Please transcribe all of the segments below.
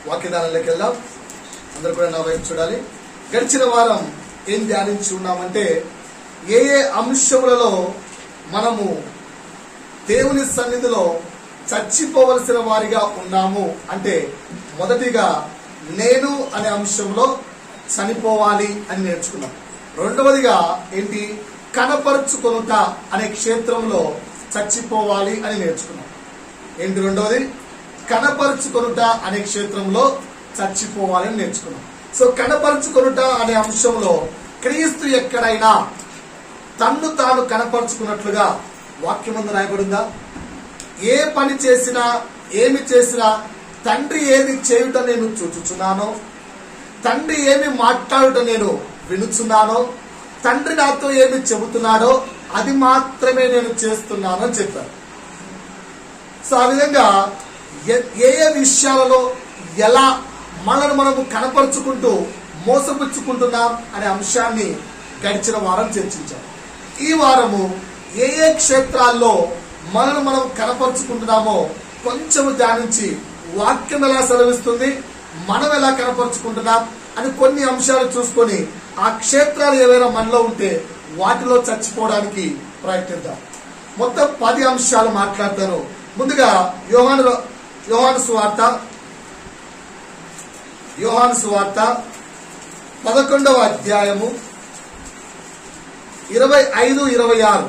వాక్యదానంలోకి వెళ్దాం. అందరూ కూడా నా వైపు చూడాలి. గడిచిన వారం ఏం ధ్యానించి ఉన్నామంటే ఏ ఏ అంశములలో మనము దేవుని సన్నిధిలో చచ్చిపోవలసిన వారిగా ఉన్నాము అంటే, మొదటిగా నేను అనే అంశంలో చనిపోవాలి అని నేర్చుకున్నాం. రెండవదిగా ఏంటి, కనపరుచుకొనుట అనే క్షేత్రంలో చచ్చిపోవాలి అని నేర్చుకున్నాం. ఏంటి రెండవది, కనపరుచుకొనుట అనే క్షేత్రంలో చచ్చిపోవాలి అని నేర్చుకున్నాం. సో కనపరుచుకొనుట అనే అంశంలో క్రీస్తు ఎక్కడైనా తన్ను తాను కనపరుచుకున్నట్లుగా వాక్యమందు రాయబడిందా? ఏ పని చేసినా ఏమి చేసినా తండ్రి ఏది చేయుట నేను చూచుచున్నానో, తండ్రి ఏమి మాట్లాడుట నేను వినుచున్నానో, తండ్రి నాతో ఏమి చెబుతున్నాడో అది మాత్రమే నేను చేస్తున్నాను అని చెప్పారు. సో ఆ విధంగా ఏ ఏ విషయాలలో ఎలా మనల్ని మనము కనపరుచుకుంటూ మోసపుచ్చుకుంటున్నాం అనే అంశాన్ని గడిచిన వారం చర్చించాం. ఈ వారము ఏ ఏ క్షేత్రాల్లో మనల్ని మనం కనపరుచుకుంటున్నామో కొంచెము ధ్యానించి వాక్యం ఎలా సెలవిస్తుంది, మనం ఎలా కనపరుచుకుంటున్నాం అని కొన్ని అంశాలు చూసుకొని ఆ క్షేత్రాలు ఏవైనా మనలో ఉంటే వాటిలో చచ్చిపోవడానికి ప్రయత్నిద్దాం. మొత్తం 10 అంశాలు మాట్లాడతాను. ముందుగా యోహాను సువార్త 11వ అధ్యాయము 25-26.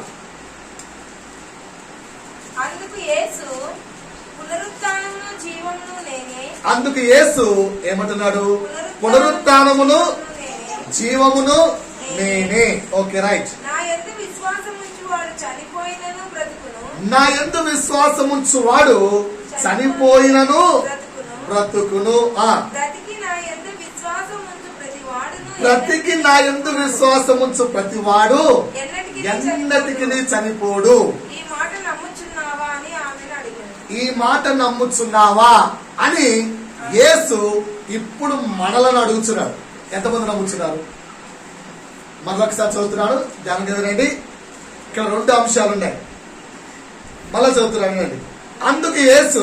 అందుకు యేసు ఏమంటున్నాడు? పునరుత్థానమును జీవమును నేనే. Okay, right. నా యందు విశ్వాసముంచువాడు చనిపోయినను బ్రతుకును. బ్రతికి నా యందు విశ్వాసముంచు ప్రతివాడు ఎన్నటికి చనిపోడు. ఈ మాట నమ్ముచున్నావా అని యేసు ఇప్పుడు మనలను అడుగుతున్నారు. ఎంతమంది నమ్ముతున్నారు? మరొకసారి చదువుతున్నాడు, ధ్యానం చదవండి. ఇక్కడ 2 అంశాలు ఉన్నాయి, మళ్ళా చదువుతున్నాడు. అందుకు యేసు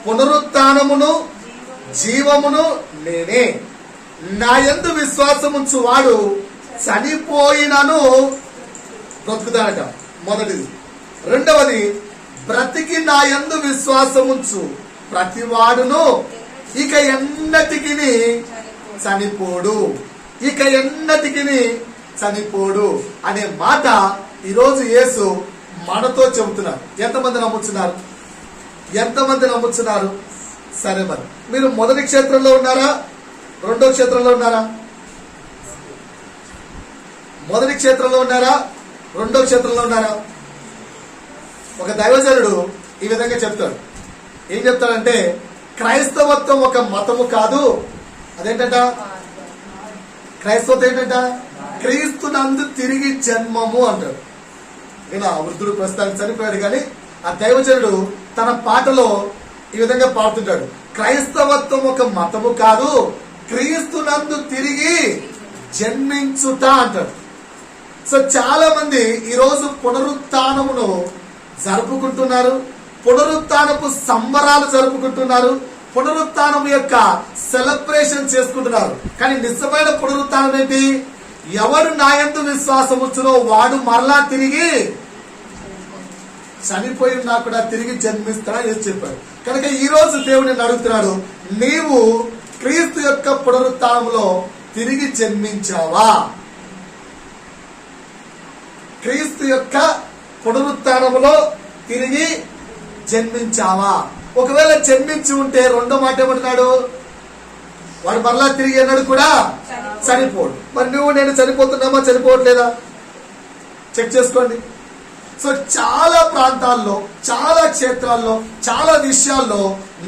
పునరుత్థానమును జీవమును నేనే, నా యందు విశ్వాసముంచు వాడు చనిపోయినను బ్రతుకుతాడట. మొదటిది. రెండవది, బ్రతికి నా యందు విశ్వాసముంచు ప్రతివాడును ఇక ఎన్నటికి చనిపోడు. ఇక ఎన్నటికి చనిపోడు అనే మాట ఈరోజు యేసు మనతో చెబుతున్నారు. ఎంతమంది నమ్ముతున్నారు? ఎంతమంది నమ్ముతున్నారు? సరే, మరి మీరు మొదటి క్షేత్రంలో ఉన్నారా, రెండో క్షేత్రంలో ఉన్నారా? మొదటి క్షేత్రంలో ఉన్నారా, రెండో క్షేత్రంలో ఉన్నారా? ఒక దైవజనుడు ఈ విధంగా చెప్తాడు. ఏం చెప్తాడంటే, క్రైస్తవత్వం ఒక మతము కాదు. అదేంటంట? క్రైస్తవత్వం ఏంటంట? క్రీస్తునందు తిరిగి జన్మము అంటాడు. ఆ వృద్ధుడు ప్రస్తుతానికి చనిపోయాడు, కానీ ఆ దైవజనుడు తన పాటలో ఈ విధంగా పాడుతుంటాడు. క్రైస్తవత్వం ఒక మతము కాదు, క్రీస్తునందు తిరిగి జన్మించుట అంటాడు. సో చాలా మంది ఈరోజు పునరుత్థానమును జరుపుకుంటున్నారు, పునరుత్థానపు సంబరాలు జరుపుకుంటున్నారు, పునరుత్థానం యొక్క సెలబ్రేషన్ చేసుకుంటున్నారు. కానీ నిజమైన పునరుత్థానం ఏంటి? ఎవరు నా యందు విశ్వాసం ఉంచునో వాడు మరలా తిరిగి చనిపోయినా కూడా తిరిగి జన్మిస్తాడని చెప్పాడు. కనుక ఈ రోజు దేవుడిని అడుగుతున్నాడు, నీవు క్రీస్తు యొక్క పునరుత్థానంలో తిరిగి జన్మించావా? క్రీస్తు యొక్క పునరుత్థానంలో తిరిగి జన్మించావా? ఒకవేళ జన్మించి ఉంటే రెండో మాట ఏమంటున్నాడు? వాడు మరలా తిరిగి అన్నాడు కూడా చనిపోడు. మరి నువ్వు నేను చనిపోతున్నామా, చనిపోవట్లేదా? చెక్ చేసుకోండి. సో చాలా ప్రాంతాల్లో, చాలా క్షేత్రాల్లో, చాలా విషయాల్లో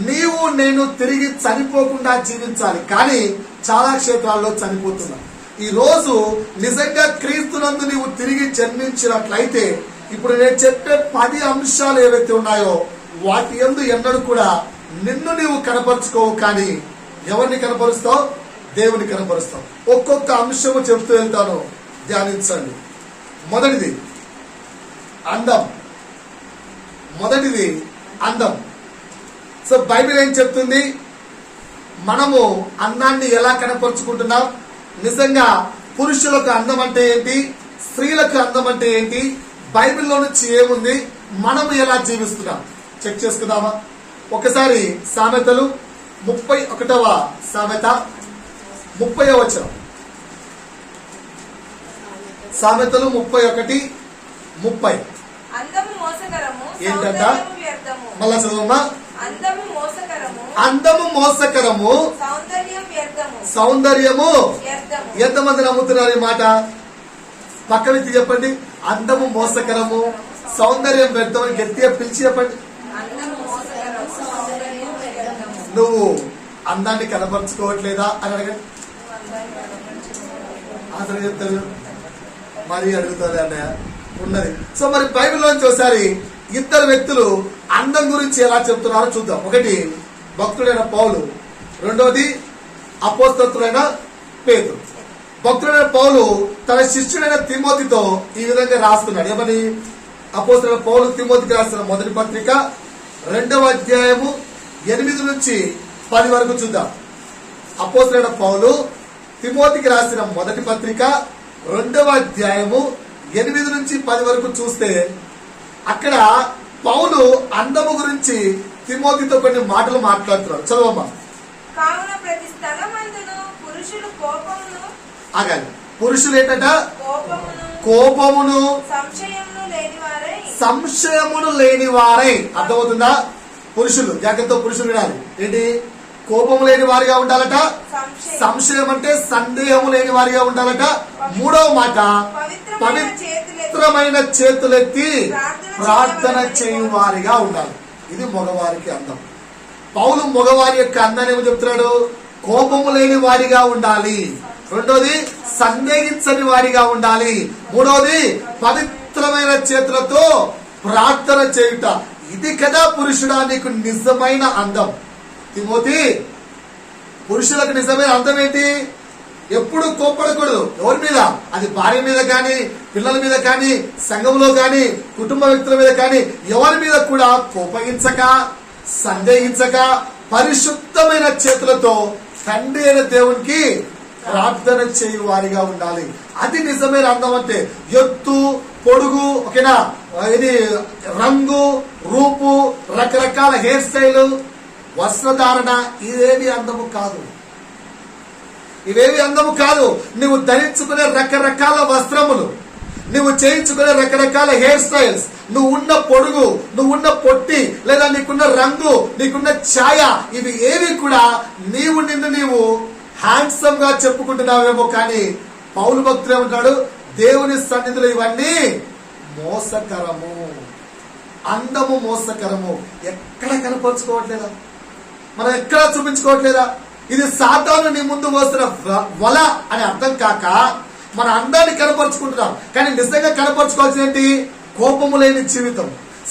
నీవు నేను తిరిగి చనిపోకుండా జీవించాలి, కానీ చాలా క్షేత్రాల్లో చనిపోతున్నావు. ఈ రోజు నిజంగా క్రీస్తునందు నీవు తిరిగి జన్మించినట్లయితే ఇప్పుడు నేను చెప్పే 10 అంశాలు ఏవైతే ఉన్నాయో వాటి యందు ఎన్నడూ కూడా నిన్ను నీవు కనపరుచుకోవు, కానీ ఎవరిని కనపరుస్తావు? దేవుని కనపరుస్తావు. ఒక్కొక్క అంశము చెప్తూ వెళ్తాను, ధ్యానించండి. మొదటిది అందం. మొదటిది అందం. సో బైబిల్ ఏం చెప్తుంది? మనము అందాన్ని ఎలా కనపరుచుకుంటున్నాం? నిజంగా పురుషులకు అందం అంటే ఏంటి, స్త్రీలకు అందం అంటే ఏంటి, బైబిల్లో నుంచి ఏముంది, మనము ఎలా జీవిస్తున్నాం చెక్ చేసుకుందామా? ఒకసారి సామెతలు 31వ సామెత 30వ వచనం. సామెతలు 31:30. ఏంటంట? మళ్ళా చదవమ్మా. అందము మోసకరము, సౌందర్యము. ఎంతమంది నమ్ముతున్నారు ఈ మాట? పక్క వ్యక్తి చెప్పండి. అందము మోసకరము, సౌందర్యం వ్యర్థం. గట్టిగా పిలిచి చెప్పండి. నువ్వు అందాన్ని కనపరుచుకోవట్లేదా అని అడగండి. అతను చెప్తారు మరి అడుగుతారు అన్నయ్య ఉన్నది. సో మరి బైబిల్లోంచి ఒకసారి ఇద్దరు వ్యక్తులు అందం గురించి ఎలా చెప్తున్నారో చూద్దాం. ఒకటి భక్తుడైన పౌలు, రెండోది అపోస్తలుడైన పేతురు. భక్తుడైన పౌలు తన శిష్యుడైన తిమోతితో ఈ విధంగా రాస్తున్నాడు. ఏమని? అపోస్తలుడైన పౌలు తిమోతికి రాసిన మొదటి పత్రిక 2వ అధ్యాయము 8 నుంచి 10 వరకు చూద్దాం. అపోస్తలుడైన పౌలు తిమోతికి రాసిన మొదటి పత్రిక 2వ అధ్యాయము 8 నుంచి 10 వరకు చూస్తే అక్కడ పౌలు అందము గురించి తిమోతితో కొన్ని మాటలు మాట్లాడుతున్నాడు. చదవమ్మా. ఆగాలి. పురుషులు ఏంటట? కోపమును సంశయమును లేని వారై. అర్థమవుతుందా? పురుషులు జాగ్రత్త, పురుషులు వినాలి. ఏంటి? కోపము లేని వారిగా ఉండాలట. సంశయం అంటే సందేహము లేని వారిగా ఉండాలట. మూడవ మాట, పవిత్రమైన చేతులెత్తి ప్రార్థన చేయు వారిగా ఉండాలి. ఇది మగవారికి అందం. పౌలు మగవారి యొక్క అందాన్ని ఏమో చెప్తున్నాడు? కోపము లేని వారిగా ఉండాలి. రెండోది సందేహించని వారిగా ఉండాలి. మూడోది పవిత్రమైన చేతులతో ప్రార్థన చేయుట. ఇది కదా పురుషుడా నీకు నిజమైన అందం. తిమోతి, పురుషులకు నిజమైన అందం ఏంటి? ఎప్పుడు కోప్పడకూడదు. ఎవరి మీద? అది భార్య మీద కానీ, పిల్లల మీద కానీ, సంఘంలో కానీ, కుటుంబ వ్యక్తుల మీద కానీ, ఎవరి మీద కూడా కోపగించక, సందేహించక, పరిశుద్ధమైన చేతులతో తండ్రి అయిన దేవునికి ప్రార్థన చేయు వారిగా ఉండాలి. అది నిజమైన అందం. అంటే ఎత్తు, పొడుగు, ఓకేనా, ఇది రంగు, రూపు, రకరకాల హెయిర్ స్టైల్, వస్త్రధారణ, ఇవేవి అందము కాదు. ఇవేవి అందము కాదు. నువ్వు ధరించుకునే రకరకాల వస్త్రములు, నువ్వు చేయించుకునే రకరకాల హెయిర్ స్టైల్స్, నువ్వు ఉన్న పొడుగు, నువ్వు ఉన్న పొట్టి, లేదా నీకున్న రంగు, నీకున్న ఛాయ, ఇవి ఏవి కూడా నిన్ను నీవు హ్యాండ్సమ్ గా చెప్పుకుంటున్నావేమో. కానీ పౌలు భక్తులు ఏమంటాడు? దేవుని సన్నిధిలో ఇవన్నీ మోసకరము. అందము మోసకరము. ఎక్కడ కనపరుచుకోవట్లేదా? మనం ఎక్కడ చూపించుకోవట్లేదా? ఇది సాతాను నీ ముందు వస్తున్న వల అని అర్థం కాక మన అందాన్ని కనపరుచుకుంటున్నాం. కానీ నిజంగా కనపరుచుకోవాల్సిన ఏంటి? కోపము లేని జీవితం,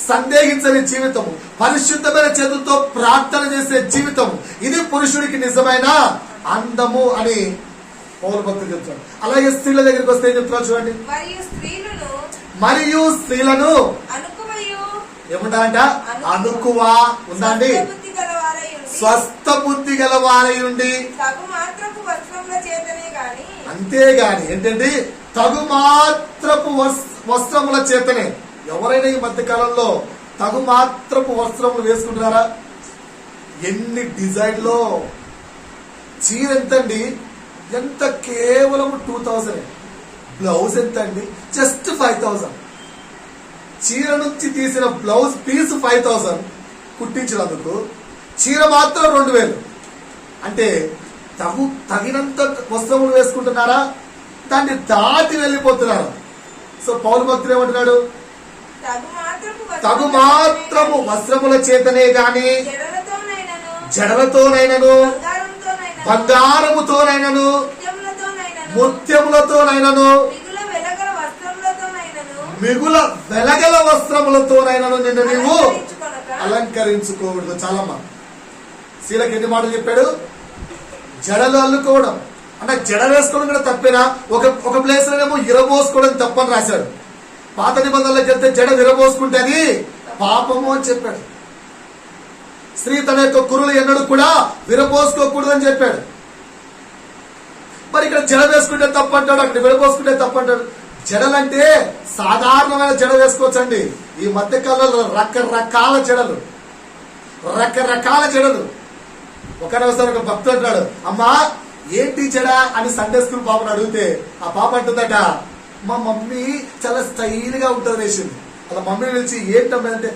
సందేహించని జీవితము, పరిశుద్ధమైన చేతులతో ప్రార్థన చేసే జీవితం. ఇది పురుషుడికి నిజమైన అందము అని పౌరు భక్తులు చెప్తారు. అలాగే స్త్రీల దగ్గరికి వస్తే ఏం చెప్తున్నారు చూడండి. మరియు స్త్రీలను ఏమంటారంట? అనుకువా ఉందండి. స్వస్థ బుద్ధి గల వారయుండి. అంతేగాని ఏంటండి? తగు మాత్రపు వస్త్రముల చేతనే. ఎవరైనా ఈ మధ్య కాలంలో తగు మాత్రపు వస్త్రములు వేసుకుంటున్నారా? ఎన్ని డిజైన్ లో చీర ఎంతండి? ఎంత? కేవలం 2000. బ్లౌజ్ ఎంత అండి? జస్ట్ 5000. చీర నుంచి తీసిన బ్లౌజ్ పీస్ 5000 కుట్టించినందుకు, చీర మాత్రం 2000. అంటే తగినంత వస్త్రములు వేసుకుంటున్నారా? దాన్ని దాటి వెళ్ళిపోతున్నారు. సో పౌలు భక్తులు ఏమంటున్నాడు? తగు మాత్రము వస్త్రముల చేతనే గాని జడలతోనైనను, బంగారముతోనైనను, ముత్యములతోనైనను, మిగుల వెలగల వస్త్రములతోనైనను నిన్ను నీవు అలంకరించుకోకూడదు. చాలమ్మా. శీలకి ఎన్ని మాటలు చెప్పాడు? జడలు అల్లుకోవడం అంటే జడ వేసుకోవడం కూడా తప్పేనా? ఒక ప్లేస్ లోనేమో ఇరబోసుకోవడం తప్పని రాశాడు. పాత నిబంధనలకు వెళ్తే జడ విరబోసుకుంటే అది పాపము అని చెప్పాడు. స్త్రీ తన యొక్క కురులు ఎన్నడూ కూడా విరపోసుకోకూడదని చెప్పాడు. మరి ఇక్కడ జడ వేసుకుంటే తప్పంటాడు, అక్కడ విరపోసుకుంటే తప్పంటాడు. జడలంటే సాధారణమైన జడ వేసుకోవచ్చండి. ఈ మధ్య కాలంలో రకరకాల జడలు. ఒకసారి ఒక భక్తుడు అంటాడు, అమ్మా ఏంటి జడ అని సండే స్కూల్ పాపను అడిగితే ఆ పాప అంటుందట, మా మమ్మీ చాలా స్టైల్ గా ఉంటుంది వేసింది. అలా మమ్మీని పిలిచి ఏంటమ్మా అంటే,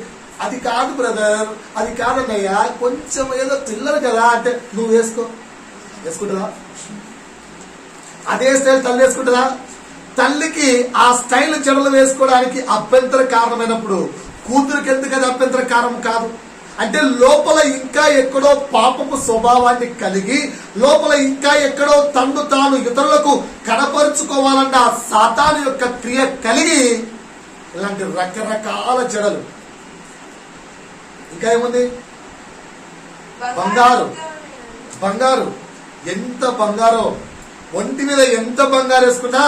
అది కాదు బ్రదర్, అది కాదన్నయ్యా, కొంచెం ఏదో పిల్లలు కదా అంటే, నువ్వు వేసుకుంటుందా? అదే స్టైల్ తల్లి వేసుకుంటుందా? తల్లికి ఆ స్టైల్ జడలు వేసుకోవడానికి అభ్యంతర కారణమైనప్పుడు కూతురికి ఎందుకు అది అభ్యంతర కారణం కాదు? అంటే లోపల ఇంకా ఎక్కడో పాపపు స్వభావాన్ని కలిగి, లోపల ఇంకా ఎక్కడో తన్ను తాను ఇతరులకు కనపరుచుకోవాలన్న సాతాను యొక్క క్రియ కలిగి ఇలాంటి రకరకాల జడలు. ఇంకా ఏముంది? బంగారు ఎంత బంగారో, ఒంటి మీద ఎంత బంగారు వేసుకున్నా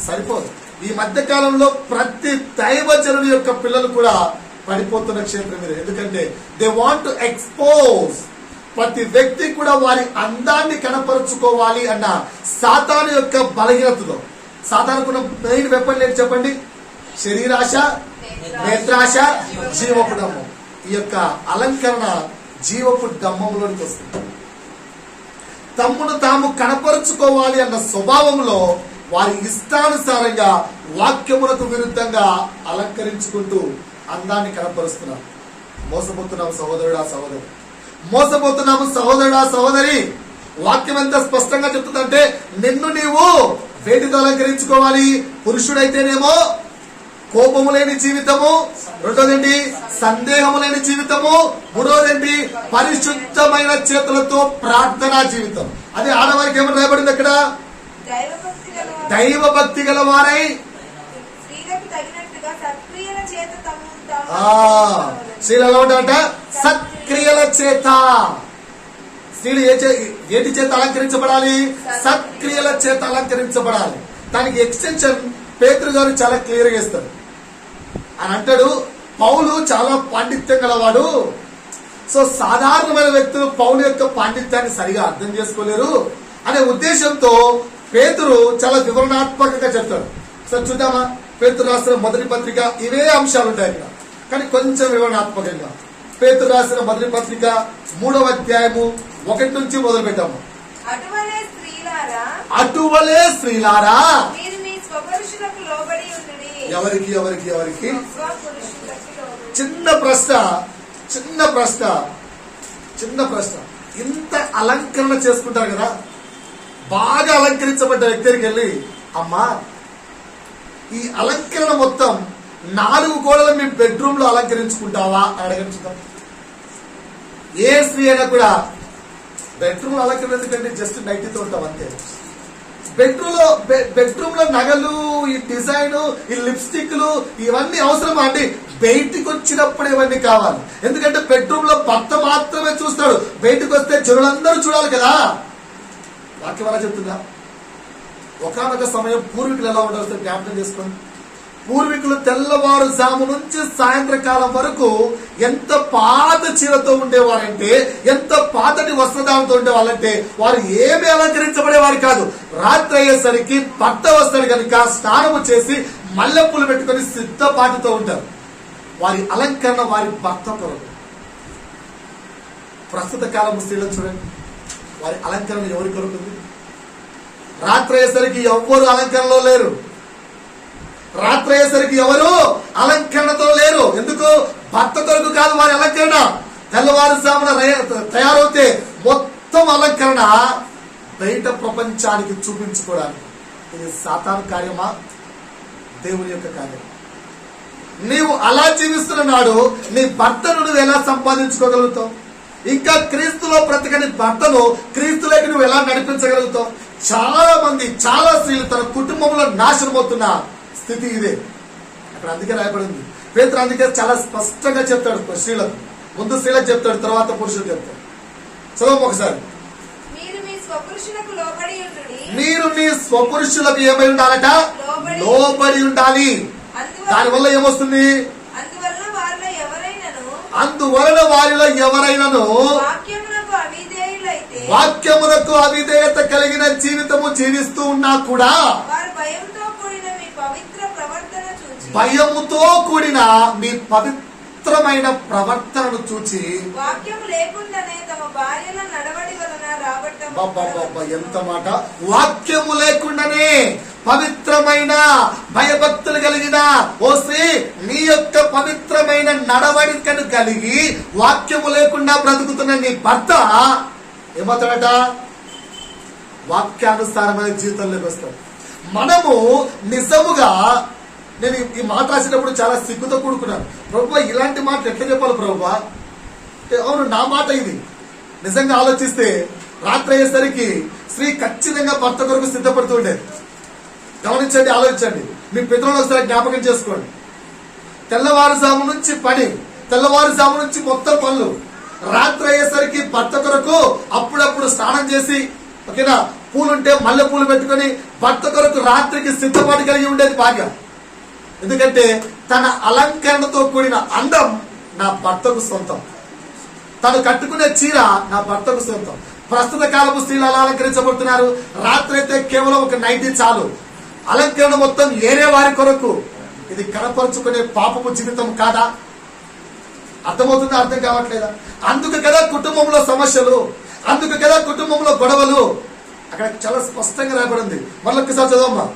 సరిపోదు. ఈ మధ్య కాలంలో ప్రతి దైవజనుడి యొక్క పిల్లలు కూడా పడిపోతున్న క్షేత్రం మీద. ఎందుకంటే దే వాంట్ టు ఎక్స్పోజ్. ప్రతి వ్యక్తి కూడా వారి అందాన్ని కనపరుచుకోవాలి అన్న సాతాను యొక్క బలహీనతతో. సాతానుకున్న మెయిన్ వెపన్ ఏంటి చెప్పండి? శరీరాశ, నేత్రాశ, జీవపు డమ్మం. ఈ యొక్క అలంకరణ జీవపు డమ్మంలోనికి వస్తుంది. తమ్మును తాము కనపరుచుకోవాలి అన్న స్వభావంలో వారి ఇష్టానుసారంగా వాక్యములకు విరుద్ధంగా అలంకరించుకుంటూ అందాన్ని కనపరుస్తున్నారు. మోసపోతున్నాము సహోదరుడా, సహోదరి, మోసపోతున్నాము సహోదరుడా, సహోదరి. వాక్యం ఎంత స్పష్టంగా చెప్తుందంటే, నిన్ను నీవు వేటితో అలంకరించుకోవాలి? పురుషుడైతేనేమో కోపము లేని జీవితము, రెండోదేంటి సందేహము లేని జీవితము, మూడోదేంటి పరిశుద్ధమైన చేతులతో ప్రార్థనా జీవితం. అదే ఆడవారికి ఏమని రాయబడింది అక్కడ? దైవ భక్తి గల వారై స్త్రీలలో ఉంటారంట సత్క్రియల చేత. స్త్రీలు ఏటి చేత అలంకరించబడాలి? సత్క్రియల చేత అలంకరించబడాలి. దానికి ఎక్స్టెన్షన్ పేతురు గారు చాలా క్లియర్ గా ఇస్తారు. అని అంటాడు, పౌలు చాలా పాండిత్యం గలవాడు. సో సాధారణమైన వ్యక్తులు పౌలు యొక్క పాండిత్యాన్ని సరిగా అర్థం చేసుకోలేరు అనే ఉద్దేశంతో పేతురు చాలా వివరణాత్మకంగా చెప్తాడు. సో చూద్దామా? పేతురు రాసిన మొదటి పత్రిక ఇవే అంశాలు ఉంటాయి ఇక్కడ, కానీ కొంచెం వివరణాత్మకంగా. పేతురు రాసిన మొదటి పత్రిక 3వ అధ్యాయము 1 నుంచి మొదలు పెట్టాము. అటువలే స్త్రీలారా ఎవరికి ఎవరికి ఎవరికి? చిన్న ప్రశ్న. ఇంత అలంకరణ చేసుకుంటారు కదా, బాగా అలంకరించబడ్డ వ్యక్తికి వెళ్ళి, అమ్మా ఈ అలంకరణ మొత్తం 4 గోడలు మీ బెడ్రూమ్ లో అలంకరించుకుంటావా అని అడగండి. ఏ స్త్రీ అయినా కూడా బెడ్రూమ్ లో అలంకరణ ఎందుకంటే జస్ట్ నైటీతో ఉంటాం అంతే. బెడ్రూమ్ లో నగలు, ఈ డిజైన్, ఈ లిప్స్టిక్లు ఇవన్నీ అవసరమా అండి? బయటికి వచ్చినప్పుడు ఇవన్నీ కావాలి. ఎందుకంటే బెడ్రూమ్ లో భర్త మాత్రమే చూస్తాడు, బయటకు వస్తే జనులందరూ చూడాలి కదా. వాక్యం అలా చెప్తుందా? ఒకనొక సమయం పూర్వీకులు ఎలా ఉండాల్సి జ్ఞాపకం చేసుకోండి. పూర్వీకులు తెల్లవారుజాము నుంచి సాయంత్రకాలం వరకు ఎంత పాత చీరతో ఉండేవారంటే, ఎంత పాతటి వస్త్రధారంతో ఉండేవాళ్ళంటే, వారు ఏమి అలంకరించబడేవారు కాదు. రాత్రి అయ్యేసరికి భర్త వస్తాడు కనుక స్నానము చేసి మల్లెపూలు పెట్టుకుని సిద్ధపాటుతో ఉంటారు. వారి అలంకరణ వారి భర్త కొరకు. ప్రస్తుత కాలం స్త్రీలను చూడండి, వారి అలంకరణ ఎవరి కొరకు ఉంది? రాత్రి అయ్యేసరికి ఎవ్వరు అలంకరణలో లేరు. రాత్రి అయ్యేసరికి ఎవరు అలంకరణతో లేరు. ఎందుకు? భర్త కొరకు కాదు వారి అలంకరణ. తెల్లవారుజామున తయారవుతే మొత్తం అలంకరణ బయట ప్రపంచానికి చూపించుకోవడానికి. ఇది సాతాను కార్యమా? దేవుని యొక్క కార్యం. నీవు అలా జీవిస్తున్న నాడు నీ భర్తను నువ్వు ఎలా సంపాదించుకోగలుగుతావు? ఇంకా క్రీస్తులో బ్రతకని భర్తను క్రీస్తులోకి నువ్వు ఎలా నడిపించగలుగుతావు? చాలా మంది, చాలా స్త్రీలు తన కుటుంబంలో నాశనం అవుతున్న స్థితి ఇదే. అక్కడ అందుకే రాయబడింది. పేతురు అందుకే చాలా స్పష్టంగా చెప్తాడు స్త్రీలకు. ముందు స్త్రీలకు చెప్తాడు, తర్వాత పురుషులకు చెప్తాడు. చదువు ఒకసారి. మీరు మీ స్వపురుషులకు ఏమై ఉండాలట? లోబడి ఉండాలి. దానివల్ల ఏమొస్తుంది? అందువలన వారిలో ఎవరైనాను వాక్యమునకు అవిధేయత కలిగిన జీవితము జీవిస్తూ ఉన్నా కూడా భయముతో కూడిన మీ పవిత్రమైన ప్రవర్తనను చూచి వాక్యము లేకుండానే తమ భార్యల నడవడి వలన రాబట్టం. ఎంత మాట! వాక్యము లేకుండానే పవిత్రమైన భయభక్తులు కలిగిన ఓసి నీ యొక్క పవిత్రమైన నడవడికను కలిగి వాక్యము లేకుండా బ్రతుకుతున్న నీ భర్త ఏమవుతాడట? వాక్యానుసారమైన జీవితంలోకి వస్తాడు. మనము నిజముగా, నేను ఈ మాట రాసినప్పుడు చాలా సిగ్గుతో కూడుకున్నాను. ప్రభువా, ఇలాంటి మాట ఎట్లా చెప్పాలి ప్రభువా? అవును, నా మాట ఇది. నిజంగా ఆలోచిస్తే రాత్రి అయ్యేసరికి స్త్రీ ఖచ్చితంగా భర్త కొరకు సిద్ధపడుతూ ఉండేది. గమనించండి, ఆలోచించండి. మీ పితరులను ఒకసారి జ్ఞాపకం చేసుకోండి. తెల్లవారుజాము నుంచి పని, తెల్లవారుజాము నుంచి మొత్తం పనులు, రాత్రి అయ్యేసరికి భర్త కొరకు అప్పుడప్పుడు స్నానం చేసి, ఓకేనా, పూలుంటే మల్లె పూలు పెట్టుకుని భర్త కొరకు రాత్రికి సిద్ధపాటు కలిగి ఉండేది భార్య. ఎందుకంటే తన అలంకరణతో కూడిన అందం నా భర్తకు సొంతం, తను కట్టుకునే చీర నా భర్తకు సొంతం. ప్రస్తుత కాలపు స్త్రీలు అలా అలంకరించబడుతున్నారు. రాత్రి అయితే కేవలం ఒక నైటీ చాలు, అలంకరణ మొత్తం ఏరే వారి కొరకు. ఇది కనపరుచుకునే పాపము జీవితం కాదా? అర్థమవుతుందా? అర్థం కావట్లేదా? అందుకు కదా కుటుంబంలో సమస్యలు, అందుకు కదా కుటుంబంలో గొడవలు. అక్కడ చాలా స్పష్టంగా రాయబడింది. మళ్ళొక్కసారి చదవమ్మా.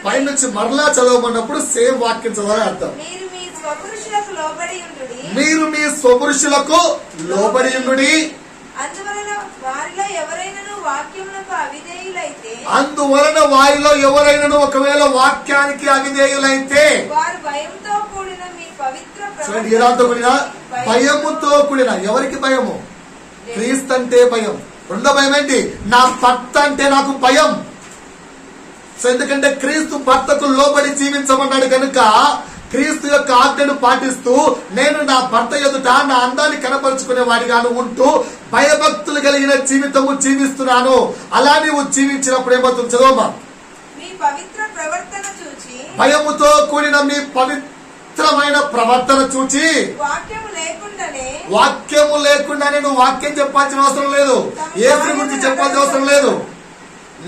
పై నుంచి మరలా చదవమన్నప్పుడు సేమ్ వాక్యం చదవాలని అర్థం. మీరు మీ స్వపురుషులకు లోబడి ఉండుడి. అందువలన వారిలో ఎవరైనాను ఒకవేళ వాక్యానికి అవిధేయులైతే వారు భయంతో కూడిన మీ పవిత్ర భయముతో కూడిన. ఎవరికి భయము? క్రీస్తు అంటే భయం. రెండో భయం ఏంటి? నా భర్త అంటే నాకు భయం. సో ఎందుకంటే క్రీస్తు భర్తకు లోబడి జీవించమన్నాడు కనుక క్రీస్తు యొక్క ఆజ్ఞను పాటిస్తూ నేను నా భర్త ఎదుట నా అందాన్ని కనపరుచుకునే వాడిగాను ఉంటూ భయభక్తులు కలిగిన జీవితము జీవిస్తున్నాను. అలా నీవు జీవించినప్పుడు ఏమవుతుంది? చదవమా. భయముతో కూడిన మీ పవిత్రమైన ప్రవర్తన చూచి వాక్యము లేకుండానే నువ్వు వాక్యం చెప్పాల్సిన అవసరం లేదు, యేసు గురించి చెప్పాల్సిన అవసరం లేదు.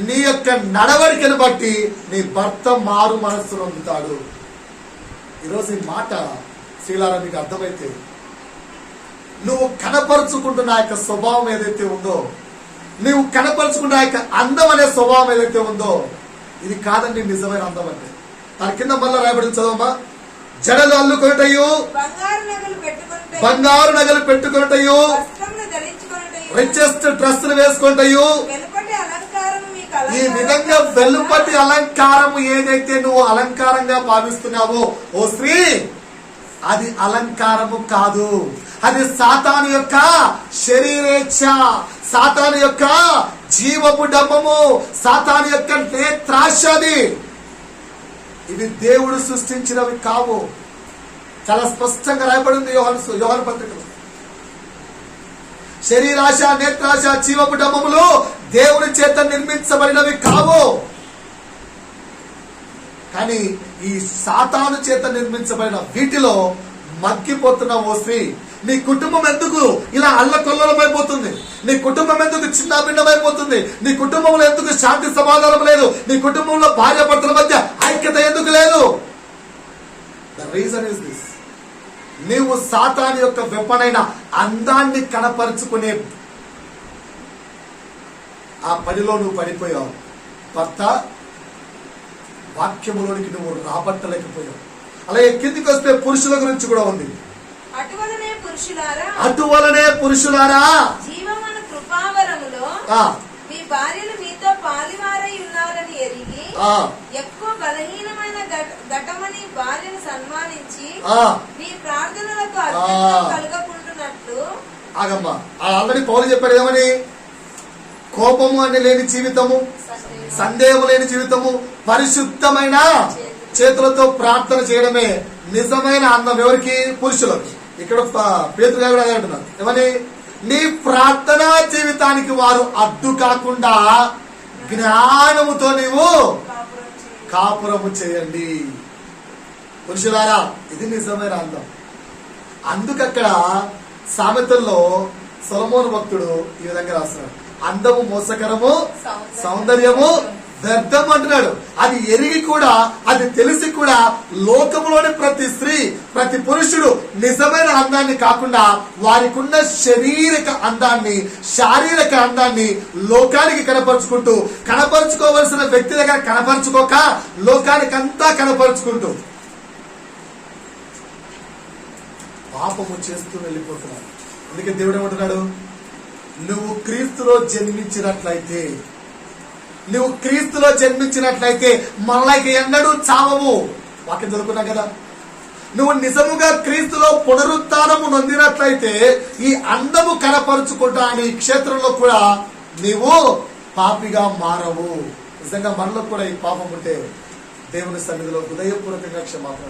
నీ యొక్క నడవడికను బట్టి నీ భర్త మారు మనస్సు పొందుతాడు. ఈరోజు ఈ మాట శ్రీలారా మీకు అర్థమైతే, నువ్వు కనపరుచుకుంటున్న యొక్క స్వభావం ఏదైతే ఉందో, నువ్వు కనపరుచుకున్న యొక్క అందం అనే స్వభావం ఏదైతే ఉందో, ఇది కాదండి నిజమైన అందం అంటే. దాని కింద మళ్ళీ రాయబడి చదవమ్మా. జడలు అల్లుకొనుటయు, బంగారు నగలు పెట్టుకొనుటయు, రిచెస్ట్ డ్రెస్సులు వేసుకుంటయు, ఈ విధంగా వెలుపటి అలంకారము ఏదైతే నువ్వు అలంకారంగా భావిస్తున్నావో ఓ స్త్రీ, అది అలంకారము కాదు. అది సాతాను యొక్క శరీరేచ్ఛ, సాతాను యొక్క జీవపు డమ్మము, సాతాను యొక్క నేత్రాశది. ఇవి దేవుడు సృష్టించినవి కావు. చాలా స్పష్టంగా రాయబడింది యోహాను పత్రికలో. శరీరాశ, నేత్రాశ, జీవపు డమ్మములు దేవుని చేత నిర్మించబడినవి కావు. కానీ ఈ సాతాను చేత నిర్మించబడిన వీటిలో మగ్గిపోతున్న ఓ స్త్రీ, నీ కుటుంబం ఎందుకు ఇలా అల్లకొల్లమైపోతుంది? నీ కుటుంబం ఎందుకు చిన్న భిన్నమైపోతుంది? నీ కుటుంబంలో ఎందుకు శాంతి సమాధానం లేదు? నీ కుటుంబంలో భార్య భర్తల మధ్య ఐక్యత ఎందుకు లేదు? The reason is this. నీవు సాతాను యొక్క వెపనైన అందాన్ని కనపరుచుకునే ఆ పనిలో నువ్వు పడిపోయావు. భర్త వాక్యములోనికి నువ్వు రాబట్టలేకపోయావు. అలాగే కిందికి వస్తే పురుషుల గురించి కూడా ఉంది. అటువలనే పురుషులారా, జీవమను కృపావరములో మీ భార్యలు మీతో పాలివారై ఉన్నారని ఎరిగి ఎక్కువ బలహీనమైన ఘటమని భార్యను సన్మానించి మీ ప్రార్థనలకు అర్థం కలుగకుంటున్నట్లు. ఆగమ్మా, ఆల్రెడీ పౌలు చెప్పాడు ఏమని? కోపము అని లేని జీవితము, సందేహము లేని జీవితము, పరిశుద్ధమైన చేతులతో ప్రార్థన చేయడమే నిజమైన అందం. ఎవరికి? పురుషులకు. ఇక్కడ పేతురు గారు కూడా అదే అంటున్నారు. ఏమని? నీ ప్రార్థనా జీవితానికి వారు అడ్డు కాకుండా జ్ఞానముతో నీవు కాపురము చేయండి. పురుషులారా ఇది నిజమైన అందం. అందుకక్కడ సామెతల్లో సొలొమోను భక్తుడు ఈ విధంగా రాస్తున్నాడు, అందము మోసకరము, సౌందర్యము వ్యర్థం అంటున్నాడు. అది ఎరిగి కూడా, అది తెలిసి కూడా లోకంలోని ప్రతి స్త్రీ, ప్రతి పురుషుడు నిజమైన అందాన్ని కాకుండా వారికి ఉన్న శారీరక అందాన్ని లోకానికి కనపరుచుకోవలసిన వ్యక్తి దగ్గర కనపరుచుకోక లోకానికంతా కనపరుచుకుంటూ పాపము చేస్తూ వెళ్ళిపోతున్నాడు. అందుకే దేవుడు ఏమంటున్నాడు, నువ్వు క్రీస్తులో జన్మించినట్లయితే మళ్ళీ ఎన్నడూ చావవు. వాక్యం చదువుకున్నాం కదా. నువ్వు నిజముగా క్రీస్తులో పునరుత్థానము నొందినట్లయితే ఈ అందము కనపరుచుకుంటా అని క్షేత్రంలో కూడా నీవు పాపిగా మారవు. నిజంగా మనలో కూడా ఈ పాపం ఉంటే దేవుని సన్నిధిలో హృదయపూర్వకంగా క్షమాపణ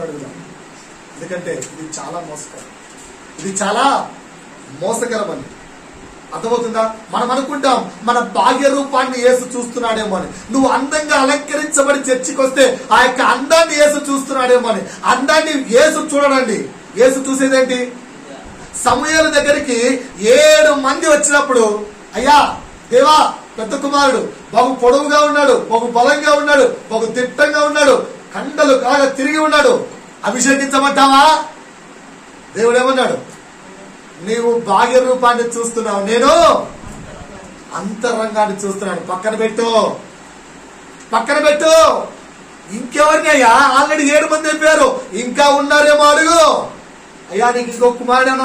అడుగుదాం. ఎందుకంటే ఇది చాలా మోసకరమని అర్థమవుతుందా? మనం అనుకుంటాం మన బాహ్య రూపాన్ని యేసు చూస్తున్నాడేమో అని. నువ్వు అందంగా అలంకరించబడి చర్చికి వస్తే ఆ యొక్క అందాన్ని యేసు చూస్తున్నాడేమో అని. అందాన్ని యేసు చూడడండి. యేసు చూసేదేంటి? సమూయేలు దగ్గరికి 7 మంది వచ్చినప్పుడు, అయ్యా దేవా పెద్ద కుమారుడు బహు పొడవుగా ఉన్నాడు, బహు బలంగా ఉన్నాడు, బహు దిట్టంగా ఉన్నాడు, కండలు కాగా తిరిగి ఉన్నాడు, అభిషేకించమంటావా? దేవుడు ఏమన్నాడు? నీవు బాహ్య రూపాన్ని చూస్తున్నావు, నేను అంతరంగాన్ని చూస్తున్నాను. పక్కన పెట్టు. ఇంకెవరిని అయ్యా? ఆల్రెడీ 7 మంది అయిపోయారు, ఇంకా ఉన్నారేమో అడుగు. అయ్యా నీకు ఇంకో కుమారుడు అని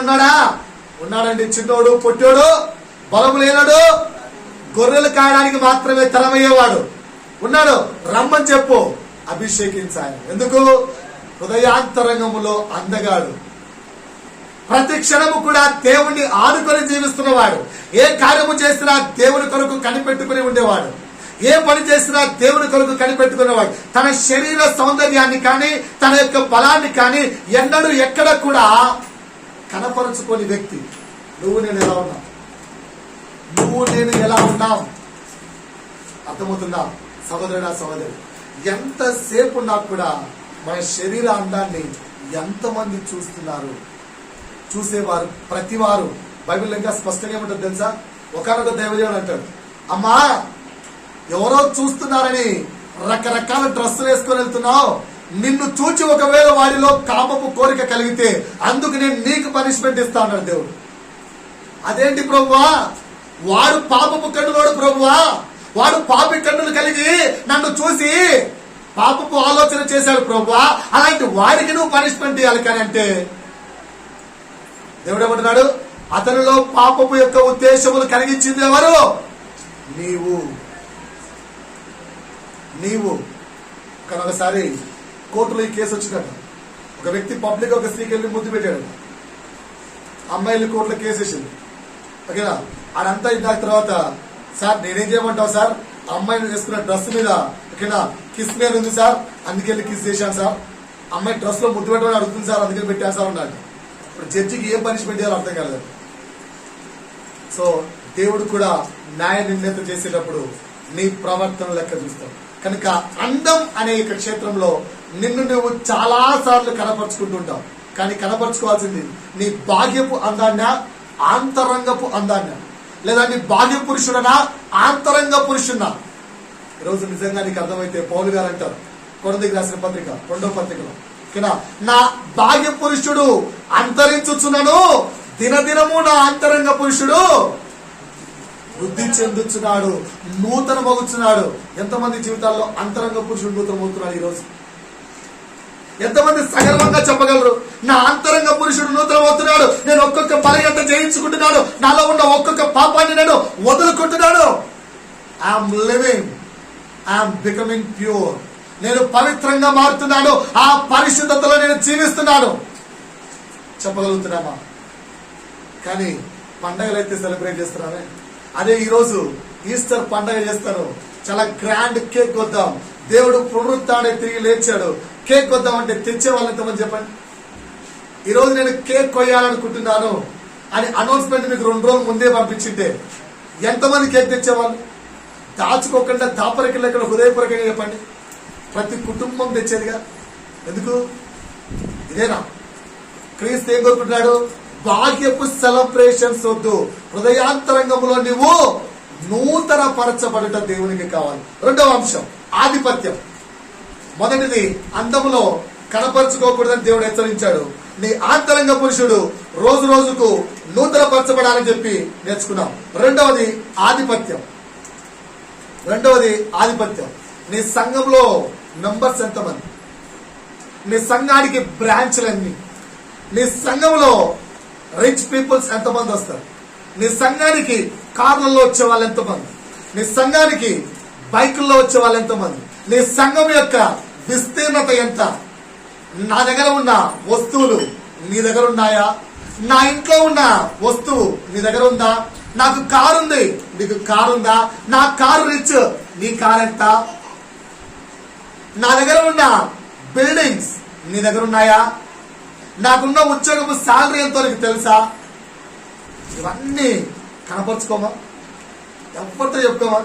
ఉన్నాడండి, చిన్నోడు, పొట్టోడు, బలము లేనాడు, గొర్రెలు కాయడానికి మాత్రమే తరమయ్యేవాడు ఉన్నాడు, రమ్మని చెప్పు, అభిషేకించాలి. ఎందుకు? హృదయాంతరంగములో అందగాడు, ప్రతి క్షణము కూడా దేవుణ్ణి ఆనుకొని జీవిస్తున్నవాడు, ఏ కార్యము చేసినా దేవుని కొరకు కనిపెట్టుకుని ఉండేవాడు, ఏ పని చేసినా దేవుని కొరకు కనిపెట్టుకునేవాడు. తన శరీర సౌందర్యాన్ని కానీ తన యొక్క బలాన్ని కానీ ఎన్నడూ ఎక్కడ కూడా కనపరుచుకోని వ్యక్తి. నువ్వు నేను ఎలా ఉన్నాం అర్థమవుతుందా? సహోదరుడా, సహోదరి, ఎంతసేపు ఉన్నా కూడా మన శరీర అందాన్ని ఎంతమంది చూస్తున్నారు? చూసేవారు ప్రతివారు. బైబిల్ ఇంకా స్పష్టంగా ఏమంటుంది తెలుసా? ఒకనొక దైవజనుడు అంటాడు, అమ్మా ఎవరో చూస్తున్నారని రకరకాల డ్రెస్సులు వేసుకొని వెళ్తున్నావు, నిన్ను చూచి ఒకవేళ వారిలో కామపు కోరిక కలిగితే అందుకు నేను నీకు పనిష్మెంట్ ఇస్తా అన్నాడు దేవుడు. అదేంటి ప్రభువా? వాడు పాపపు కన్నులోడు ప్రభువా, వాడు పాపి కన్నులు కలిగి నన్ను చూసి పాపపు ఆలోచన చేశాడు ప్రభువా, అలాంటి వారికి నువ్వు పనిష్మెంట్ ఇవ్వాలి. కానీ అంటే దేవుడు ఏమంటున్నాడు? అతనిలో పాపపు యొక్క ఉద్దేశములు కలిగించింది ఎవరు? నీవు. ఒకసారి కోర్టులో ఈ కేసు వచ్చినట్ట. ఒక వ్యక్తి పబ్లిక్ ఒక స్త్రీకి వెళ్ళి ముద్దు పెట్టాడు. అమ్మాయిలు కోర్టులో కేసు వేసింది. ఓకేనా? అదంతా ఇందాక తర్వాత, సార్ నేనేం చేయమంటావు సార్, అమ్మాయిని వేసుకున్న డ్రెస్ మీద ఓకేనా కిస్ మీద ఉంది సార్, అందుకెళ్ళి కిస్ చేశాను సార్, అమ్మాయి డ్రెస్ లో ముద్దు పెట్టమని అడుగుతుంది సార్, అందుకని పెట్టాను సార్ అన్నాడు. ఇప్పుడు జడ్జికి ఏం పనిష్మెంట్ చేయాలో అర్థం కాలేదు. సో దేవుడు కూడా న్యాయ నిర్ణేత చేసేటప్పుడు నీ ప్రవర్తన లెక్క చూస్తావు. కనుక అందం అనే క్షేత్రంలో నిన్ను నువ్వు చాలా సార్లు కనపరుచుకుంటుంటావు. కానీ కనపరుచుకోవాల్సింది నీ బాహ్యపు అందాన్న, ఆంతరంగపు అందాన్న, లేదా నీ బాహ్య పురుషుడనా, ఆంతరంగ పురుషున్నా? ఈరోజు నిజంగా నీకు అర్థమైతే పౌలు గారు అంటారు కొరింథీయులకు రాసిన పత్రిక 2వ పత్రికలో, నా బాహ్య పురుషుడు అంతరించుచున్నను, దినదినము నా అంతరంగ పురుషుడు వృద్ధి చెందుచున్నాడు, నూతనమగుచున్నాడు. ఎంతమంది జీవితాల్లో అంతరంగ పురుషుడు నూతనమవుతున్నాడు? ఈరోజు ఎంతమంది సగర్వంగా చెప్పగలరు, నా అంతరంగ పురుషుడు నూతనమవుతున్నాడు, నేను ఒక్కొక్క బలగంట జయించుకుంటున్నాడు, నాలో ఉన్న ఒక్కొక్క పాపాన్ని నేను వదులుకుంటున్నాడు, I'm living, I'm becoming pure, నేను పవిత్రంగా మారుతున్నాను, ఆ పరిశుద్ధతలో నేను జీవిస్తున్నాను చెప్పగలుగుతున్నామా? కానీ పండగలు అయితే సెలబ్రేట్ చేస్తున్నామే. అదే ఈరోజు ఈస్టర్ పండగ చేస్తాను, చాలా గ్రాండ్ కేక్ వద్దాం, దేవుడు పునరుత్థానం తిరిగి లేచాడు, కేక్ వద్దాం అంటే తెచ్చే వాళ్ళు ఎంతమంది చెప్పండి? ఈరోజు నేను కేక్ కొయ్యాలనుకుంటున్నాను అని అనౌన్స్మెంట్ మీకు 2 రోజుల ముందే పంపించింటే ఎంతమంది కేక్ తెచ్చేవాళ్ళు? దాచుకోకుండా దాపరికలు ఎక్కడ హృదయపూర్వకంగా చెప్పండి. ప్రతి కుటుంబం తెచ్చేదిగా. ఎందుకు? ఇదేనా క్రీస్తు ఏం కోరుకుంటున్నాడు? బాహ్యపు సెలబ్రేషన్స్ వద్దు, హృదయాంతరంగంలో నువ్వు నూతన పరచబడట దేవునికి కావాలి. రెండవ అంశం ఆధిపత్యం. మొదటిది అందములో కనపరుచుకోకూడదని దేవుడు హెచ్చరించాడు. నీ ఆంతరంగ పురుషుడు రోజు రోజుకు నూతన పరచబడాలని చెప్పి నేర్చుకున్నాం. రెండవది ఆధిపత్యం. నీ సంఘంలో మెంబర్స్ ఎంతమంది? నీ సంఘానికి బ్రాంచ్లన్నీ? నీ సంఘంలో రిచ్ పీపుల్స్ ఎంతమంది వస్తారు? నీ సంఘానికి కార్లలో వచ్చే వాళ్ళు ఎంతమంది? నీ సంఘానికి బైకుల్లో వచ్చే వాళ్ళు ఎంతమంది? నీ సంఘం యొక్క విస్తీర్ణత ఎంత? నా దగ్గర ఉన్న వస్తువులు నీ దగ్గర ఉన్నాయా? నా ఇంట్లో ఉన్న వస్తువు నీ దగ్గర ఉందా? నాకు కారు ఉంది, నీకు కారు ఉందా? నా కారు రిచ్, నీ కారు ఎంత? నా దగ్గర ఉన్న బిల్డింగ్స్ నీ దగ్గర ఉన్నాయా? నాకున్న ఉద్యోగపు శాలరీ ఎంతో నీకు తెలుసా? ఇవన్నీ కనపరుచుకోమా? ఎవరితో చెప్పుకోమా?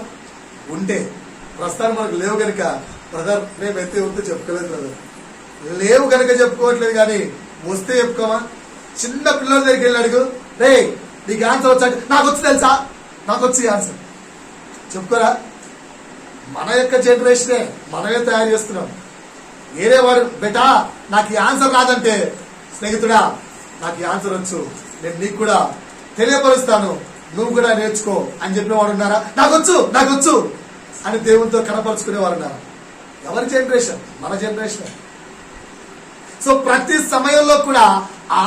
ఉంటే ప్రస్తుతానికి మనకు లేవు కనుక బ్రదర్ మేమైతే ఎవరితో చెప్పుకోలేదు బ్రదర్, లేవు కనుక చెప్పుకోవట్లేదు, కానీ వస్తే చెప్పుకోమా? చిన్న పిల్లల దగ్గరికి వెళ్ళి అడుగు, రే నీకు ఆన్సర్ వచ్చా? నాకు వచ్చి తెలుసా? నాకు వచ్చి ఆన్సర్ చెప్పుకోరా? మన యొక్క జనరేషనే మనమే తయారు చేస్తున్నాం. వేరే వాడు బెటా నాకు ఈ ఆన్సర్ రాదంటే, స్నేహితుడా నాకు ఈ ఆన్సర్ వచ్చు, నేను నీకు కూడా తెలియపరుస్తాను, నువ్వు కూడా నేర్చుకో అని చెప్పేవాడు ఉన్నారా? నాకు వచ్చు అని దేవునితో కనపరుచుకునేవారు ఉన్నారా? ఎవరి జనరేషన్? మన జనరేషన్. సో ప్రతి సమయంలో కూడా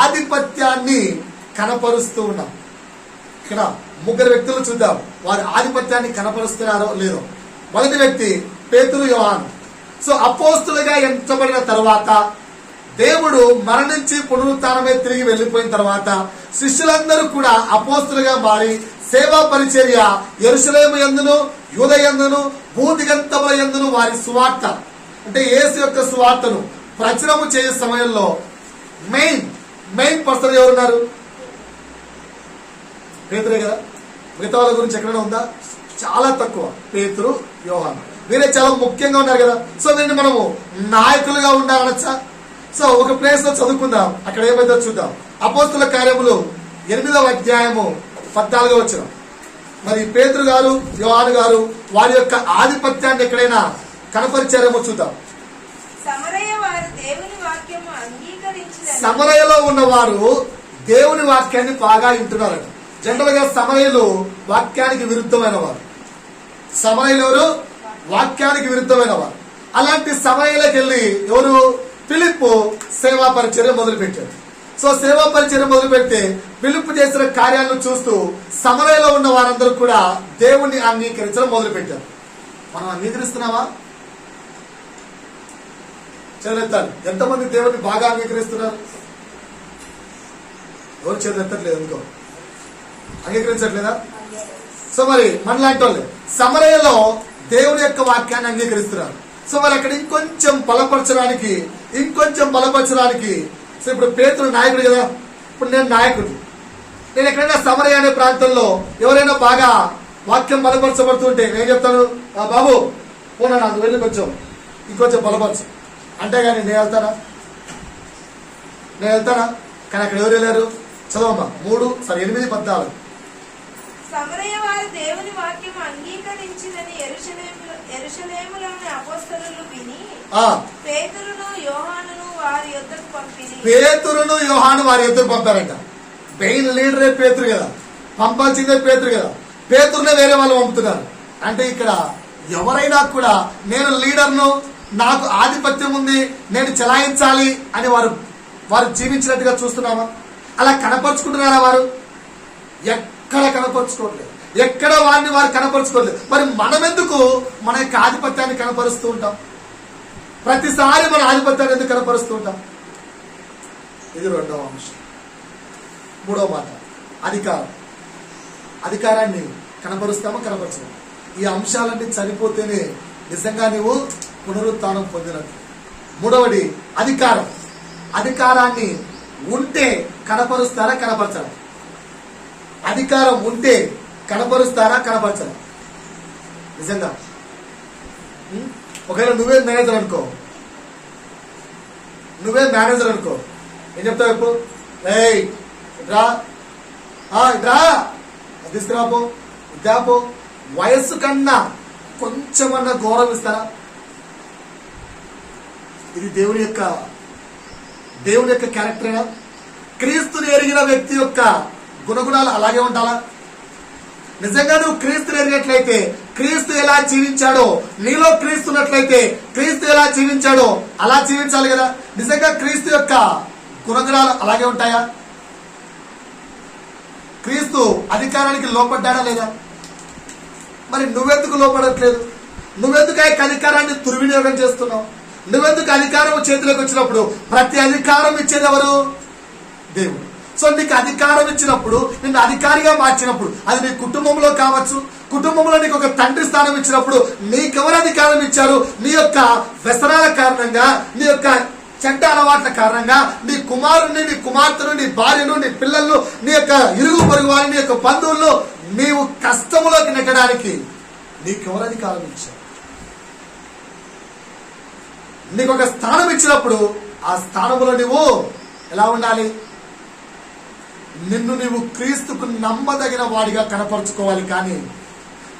ఆధిపత్యాన్ని కనపరుస్తూ ఉన్నాం. ఇక్కడ ముగ్గురు వ్యక్తులు చూద్దాం, వారు ఆధిపత్యాన్ని కనపరుస్తున్నారో లేదో. మొదటి వ్యక్తి పేతురు, యోహాను. సో అపోస్తులుగా ఎంచబడిన తర్వాత, దేవుడు మరణించి పునరుత్థానమై తిరిగి వెళ్లిపోయిన తర్వాత శిష్యులందరూ కూడా అపోస్తులుగా మారి సేవా పరిచర్య యెరూషలేము యందును యూదయ యందును భూదిగంతముల యందును వారి సువార్త అంటే యేసు యొక్క సువార్తను ప్రచురము చేసే సమయంలో మెయిన్ పర్సన్ ఎవరున్నారు? పేతురే కదా. మిగతా వాళ్ళ గురించి ఎక్కడైనా ఉందా? చాలా తక్కువ. పేతురు, యోహాను వీరే చాలా ముఖ్యంగా ఉన్నారు కదా. సో దీన్ని మనము నాయకులుగా ఉండాలనొచ్చా? సో ఒక ప్లేస్ లో చదువుకుందాం, అక్కడ ఏమైతే చూద్దాం. అపోస్తుల కార్యములు 8వ అధ్యాయము 14వ వచనం. మరి పేతురు గారు, యోహాను గారు వారి యొక్క ఆధిపత్యాన్ని ఎక్కడైనా కనపరిచారేమో చూద్దాం. సమరయలో ఉన్నవారు దేవుని వాక్యాన్ని బాగా వింటున్నారట. జనరల్ గా సమరయులు వాక్యానికి విరుద్ధమైన వారు. సమరయులు ఎవరు? వాక్యానికి విరుద్ధమైన వారు. అలాంటి సమరయులకు వెళ్ళి ఎవరు? ఫిలిప్పు సేవా పరిచర్య మొదలుపెట్టాడు. సో సేవా పరిచర్య మొదలుపెట్టి ఫిలిప్పు చేసిన కార్యాలను చూస్తూ సమరయలో ఉన్న వారందరూ కూడా దేవుణ్ణి అంగీకరించడం మొదలుపెట్టారు. మనం అంగీకరిస్తున్నావా? చేతులెత్తాలి. ఎంతమంది దేవుడిని బాగా అంగీకరిస్తున్నారు? ఎవరు చేతులెత్తట్లేదు, ఎందుకో అంగీకరించట్లేదా? సో మరి మనలాంటి వాళ్ళు సమరయలో దేవుని యొక్క వాక్యాన్ని అంగీకరిస్తున్నారు. సో మరి అక్కడ ఇంకొంచెం బలపరచడానికి సో ఇప్పుడు పేతురు నాయకుడు కదా, ఇప్పుడు నేను నాయకుడు. నేను ఎక్కడైనా సమరయ అనే ప్రాంతంలో ఎవరైనా బాగా వాక్యం బలపరచబడుతుంటే నేను చెప్తాను, బాబు పోనా నాకు వెళ్ళి ఇంకొంచెం బలపరచు అంటే కానీ నేను వెళ్తానా? కానీ అక్కడ ఎవరు వెళ్ళారు? చదవమ్మా 8:14. సమరయ వారు దేవుని వాక్యం అంగీకరించిందని యెరూషలేములోని అపోస్తలులు విని పేతురును యోహానును వారి యొద్దకు పంపారంట. మెయిన్ లీడరే పేతురు కదా, పంపాల్సిందే పేతురు కదా. పేతురునే వేరే వాళ్ళు పంపుతున్నారు. అంటే ఇక్కడ ఎవరైనా కూడా నేను లీడర్ను, నాకు ఆధిపత్యం ఉంది, నేను చెలాయించాలి అని వారు జీవించినట్టుగా చూస్తున్నామా? అలా కనపరుచుకుంటున్నారా? వారు ఎక్కడ కనపరుచుకోవట్లేదు, ఎక్కడ వారు కనపరుచుకోలేదు. మరి మనం ఎందుకు మన యొక్క ఆధిపత్యాన్ని కనపరుస్తూ ఉంటాం? ప్రతిసారి మన ఆధిపత్యాన్ని ఎందుకు కనపరుస్తూ ఉంటాం? ఇది రెండవ అంశం. మూడవ మాట అధికారాన్ని కనపరుస్తామా కనపరచమా? ఈ అంశాలన్నీ చనిపోతేనే నిజంగా నువ్వు పునరుత్థానం పొందినట్టు. మూడవది అధికారాన్ని ఉంటే కనపరుస్తారా కనపరచరా? అధికారం ఉంటే కనపరుస్తారా కనపరచరా? నిజంగా ఒకవేళ నువ్వే మేనేజర్ అనుకో, ఏం చెప్తావు ఇప్పుడు? ఏయ్ ఇట్రా ఇట్రా తీసుకురాపో, ఇద్దాపో. వయస్సు కన్నా కొంచెమన్నా గౌరవం ఇస్తారా? ఇది దేవుని యొక్క క్యారెక్టరేనా? క్రీస్తుని ఎరిగిన వ్యక్తి యొక్క గుణగుణాలు అలాగే ఉండాలా? నిజంగా నువ్వు క్రీస్తుని ఎరిగినట్లయితే, క్రీస్తు ఎలా జీవించాడో నీలో క్రీస్తున్నట్లయితే, క్రీస్తు ఎలా జీవించాడో అలా జీవించాలి కదా. నిజంగా క్రీస్తు యొక్క గుణగుణాలు అలాగే ఉంటాయా? క్రీస్తు అధికారానికి లోపడ్డాడా లేదా? మరి నువ్వెందుకు లోపడట్లేదు? నువ్వెందుకు ఆ అధికారాన్ని దుర్వినియోగం చేస్తున్నావు? నువ్వెందుకు అధికారం చేతిలోకి వచ్చినప్పుడు ప్రతి అధికారం ఇచ్చేది ఎవరు? దేవుడు. సో నీకు అధికారం ఇచ్చినప్పుడు, నిన్ను అధికారిగా మార్చినప్పుడు, అది నీ కుటుంబంలో కావచ్చు, కుటుంబంలో నీకు ఒక తండ్రి స్థానం ఇచ్చినప్పుడు నీకెవరు అధికారం ఇచ్చారు? నీ యొక్క వ్యసనాల కారణంగా, నీ యొక్క చెడ్డ అలవాట్ల కారణంగా నీ కుమారుని, నీ కుమార్తెను, నీ భార్యను, నీ పిల్లలను, నీ యొక్క ఇరుగు పొరుగు వారిని, నీ యొక్క బంధువులను నీవు కష్టములోకి నెట్టడానికి నీకెవరు అధికారం ఇచ్చారు? నీకు ఒక స్థానం ఇచ్చినప్పుడు ఆ స్థానంలో నువ్వు ఎలా ఉండాలి? నిన్ను నీవు క్రీస్తుకు నమ్మదగిన వాడిగా కనపరుచుకోవాలి. కానీ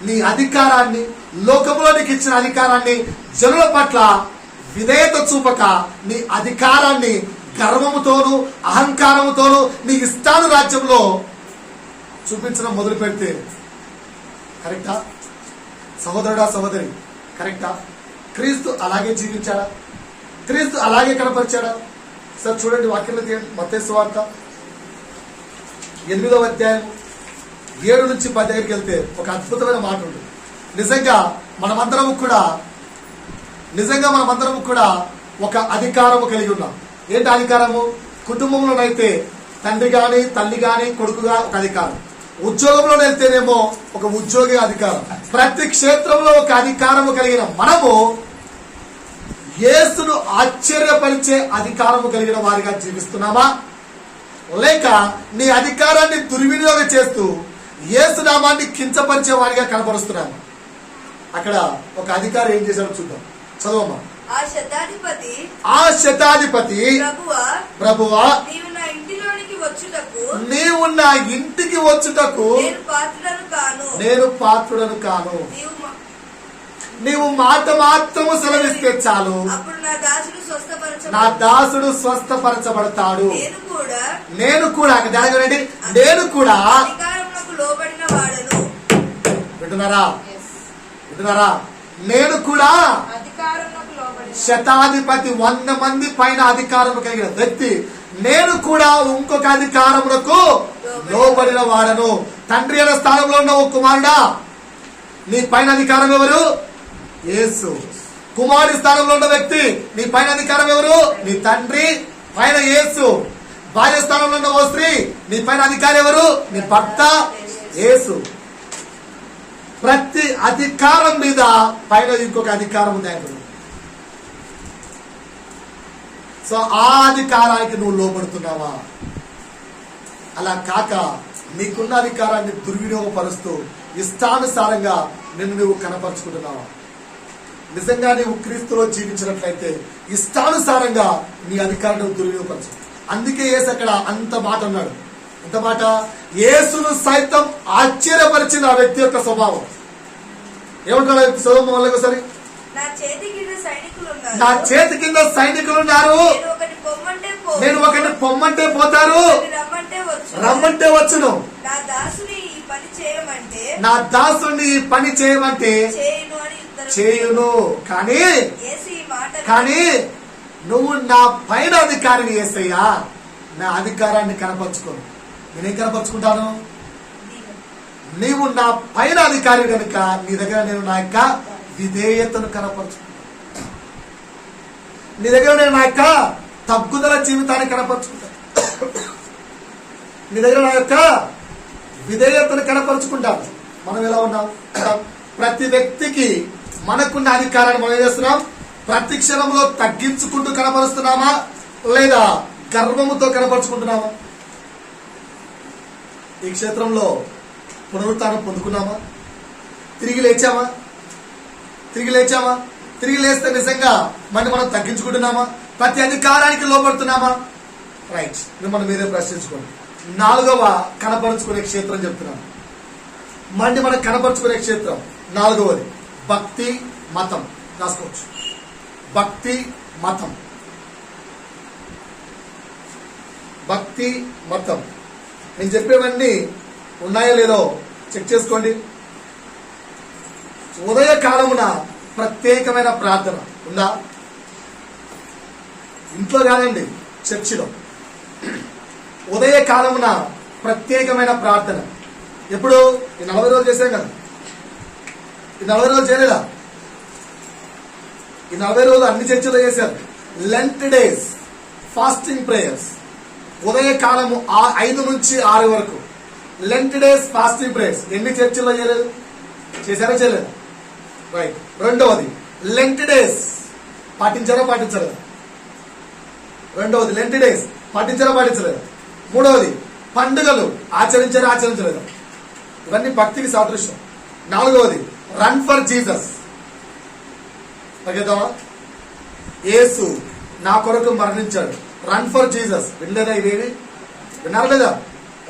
నీ అధికారాన్ని, లోకంలో నీకు ఇచ్చిన అధికారాన్ని జనుల పట్ల విధేయత చూపక, నీ అధికారాన్ని గర్వముతోనూ అహంకారముతోనూ నీ ఇష్టాను రాజ్యంలో చూపించడం మొదలు పెడితే కరెక్టా? సహోదరుడా, సహోదరి, కరెక్టా? క్రీస్తు అలాగే జీవించాడా? క్రీస్తు అలాగే కనపరిచాడా? సార్ చూడండి, వాక్యంలో మత్తయి సువార్త 8వ అధ్యాయం 7 నుంచి 10 దగ్గరికి వెళ్తే ఒక అద్భుతమైన మాట ఉంటుంది. నిజంగా మనమందరము కూడా ఒక అధికారము కలిగి ఉన్నాం. ఏంటి అధికారము? కుటుంబంలోనైతే తండ్రి గాని, తల్లి గాని, కొడుకుగా ఒక అధికారం. ఉద్యోగంలో వెళ్తేనేమో ఒక ఉద్యోగి అధికారం. ప్రతి క్షేత్రంలో ఒక అధికారము కలిగిన మనము యేసును ఆశ్చర్యపరిచే అధికారము కలిగిన వారిగా జీవిస్తున్నామా? లేక నీ అధికారాన్ని దుర్వినియోగం చేస్తూ యేసు నామాన్ని కించపరిచే వారిగా కనపరుస్తున్నాము? అక్కడ ఒక అధికారి ఏం చేశాడో చూద్దాం. చదవమ్మా. ఆ శతాధిపతి ప్రభువా, నీవు నా ఇంటికి వచ్చుటకు నేను పాత్రుడను కాను. నీవు మాట మాత్రము సెలవిస్తే చాలు, నా దాసుడు స్వస్థపరచబడతాడు. నేను కూడా జరగండి, నేను కూడా వింటున్నారా? నేను కూడా శతాధిపతి 100 మంది పైన అధికారం కలిగిన వ్యక్తి, నేను కూడా ఇంకొక అధికారములకు లోబడిన వాడను. తండ్రి అనే స్థానంలో ఉన్న ఓ కుమారుడా, నీ పైన అధికారం ఎవరు? యేసు. కుమారుడి స్థానంలో ఉన్న వ్యక్తి, నీ పైన అధికారం ఎవరు? నీ తండ్రి, పైన యేసు. భార్య స్థానంలో ఉన్న ఓ స్త్రీ, నీ పైన అధికారం ఎవరు? నీ భర్త, యేసు. ప్రతి అధికారం మీద పైన ఇంకొక అధికారం ఉంది ఆయన. సో ఆ అధికారానికి నువ్వు లోబడుతున్నావా? అలా కాక నీకున్న అధికారాన్ని దుర్వినియోగపరుస్తూ ఇష్టానుసారంగా నిన్ను నువ్వు కనపరుచుకుంటున్నావా? నిజంగా నీవు క్రీస్తులో జీవించినట్లయితే ఇష్టానుసారంగా నీ అధికారాన్ని దుర్వినియోగపరచు. అందుకే యేసు అక్కడ అంత మాట అన్నాడు. ఎంత మాట? యేసును సైతం ఆశ్చర్యపరిచిన ఆ వ్యక్తి యొక్క స్వభావం ఏమంటాడు? స్వభావం వల్ల ఒకసారి, నా చేతి కింద సైనికులు ఉన్నారు, నేను ఒకటి పొమ్మంటే పోతారు, రమ్మంటే వచ్చును, నా దాసుని ఈ పని చేయమంటే చేయును. కానీ నువ్వు నా పైన అధికారిని యేసయ్యా, నా అధికారాన్ని కనపరుచుకోను. నేనేం కనపరుచుకుంటాను? నీవు నా పైన అధికారి కనుక నీ దగ్గర నేను నా యొక్క విధేయతను కనపరుచుకుంటాను. నీ దగ్గర నేను నా యొక్క తగ్గుదల జీవితాన్ని కనపరుచుకుంటాను. నీ దగ్గర నా యొక్క విధేయతను కనపరుచుకుంటాను. మనం ఎలా ఉన్నాం? ప్రతి వ్యక్తికి మనకున్న అధికారాన్ని మనం ఏం చేస్తున్నాం? ప్రతి క్షణంలో తగ్గించుకుంటూ కనపరుస్తున్నామా, లేదా గర్వముతో కనపరుచుకుంటున్నామా? ఈ క్షేత్రంలో పునరుత్థానం పొందుకున్నామా? తిరిగి లేచామా? తిరిగి లేచామా? తిరిగి లేస్తే నిజంగా మనం తగ్గించుకుంటున్నామా? ప్రతి అధికారానికి లోపడుతున్నామా? రైట్, మిమ్మల్ని మీరే ప్రశ్నించుకోండి. 4వ కనపరుచుకునే క్షేత్రం చెప్తున్నాను. మనం కనపరుచుకునే క్షేత్రం 4వది భక్తి మతం. రాసుకోవచ్చు. భక్తి మతం. భక్తి మతం. నేను చెప్పేవన్నీ ఉన్నాయో లేదో చెక్ చేసుకోండి. ఉదయకాలమున ప్రత్యేకమైన ప్రార్థన ఉందా? ఇంట్లో కాదండి, చర్చిలో. ఉదయకాలమున ప్రత్యేకమైన ప్రార్థన ఎప్పుడు? ఈ 40 రోజులు చేశాం కదా. ఈ 40 రోజులు చేయలేదా? ఈ 40 రోజులు అన్ని చర్చిలో చేశారు. Lent days fasting prayers. ఉదయకాలము 5 నుంచి 6 వరకు లెంట్ డేస్ ఫాస్టింగ్ ప్రేయర్స్. ఎన్ని చర్చిల్లో చేయలేదు? చేశారా? చేయలేదు. రైట్. 2వది లెంట్ డేస్ పాటించారా? పాటించలేదు. 2వది లెంట్ డేస్ పాటించారా? పాటించలేదు. 3వది పండుగలు ఆచరించారా? ఆచరించలేదు. ఇవన్నీ భక్తికి సాదృశ్యం. 4వది రన్ ఫర్ జీసస్. తగ్గిద్దామా? యేసు నా కొరకు మరణించాడు. Run for Jesus. వినలేదా? ఇవేవి విన్నారు లేదా?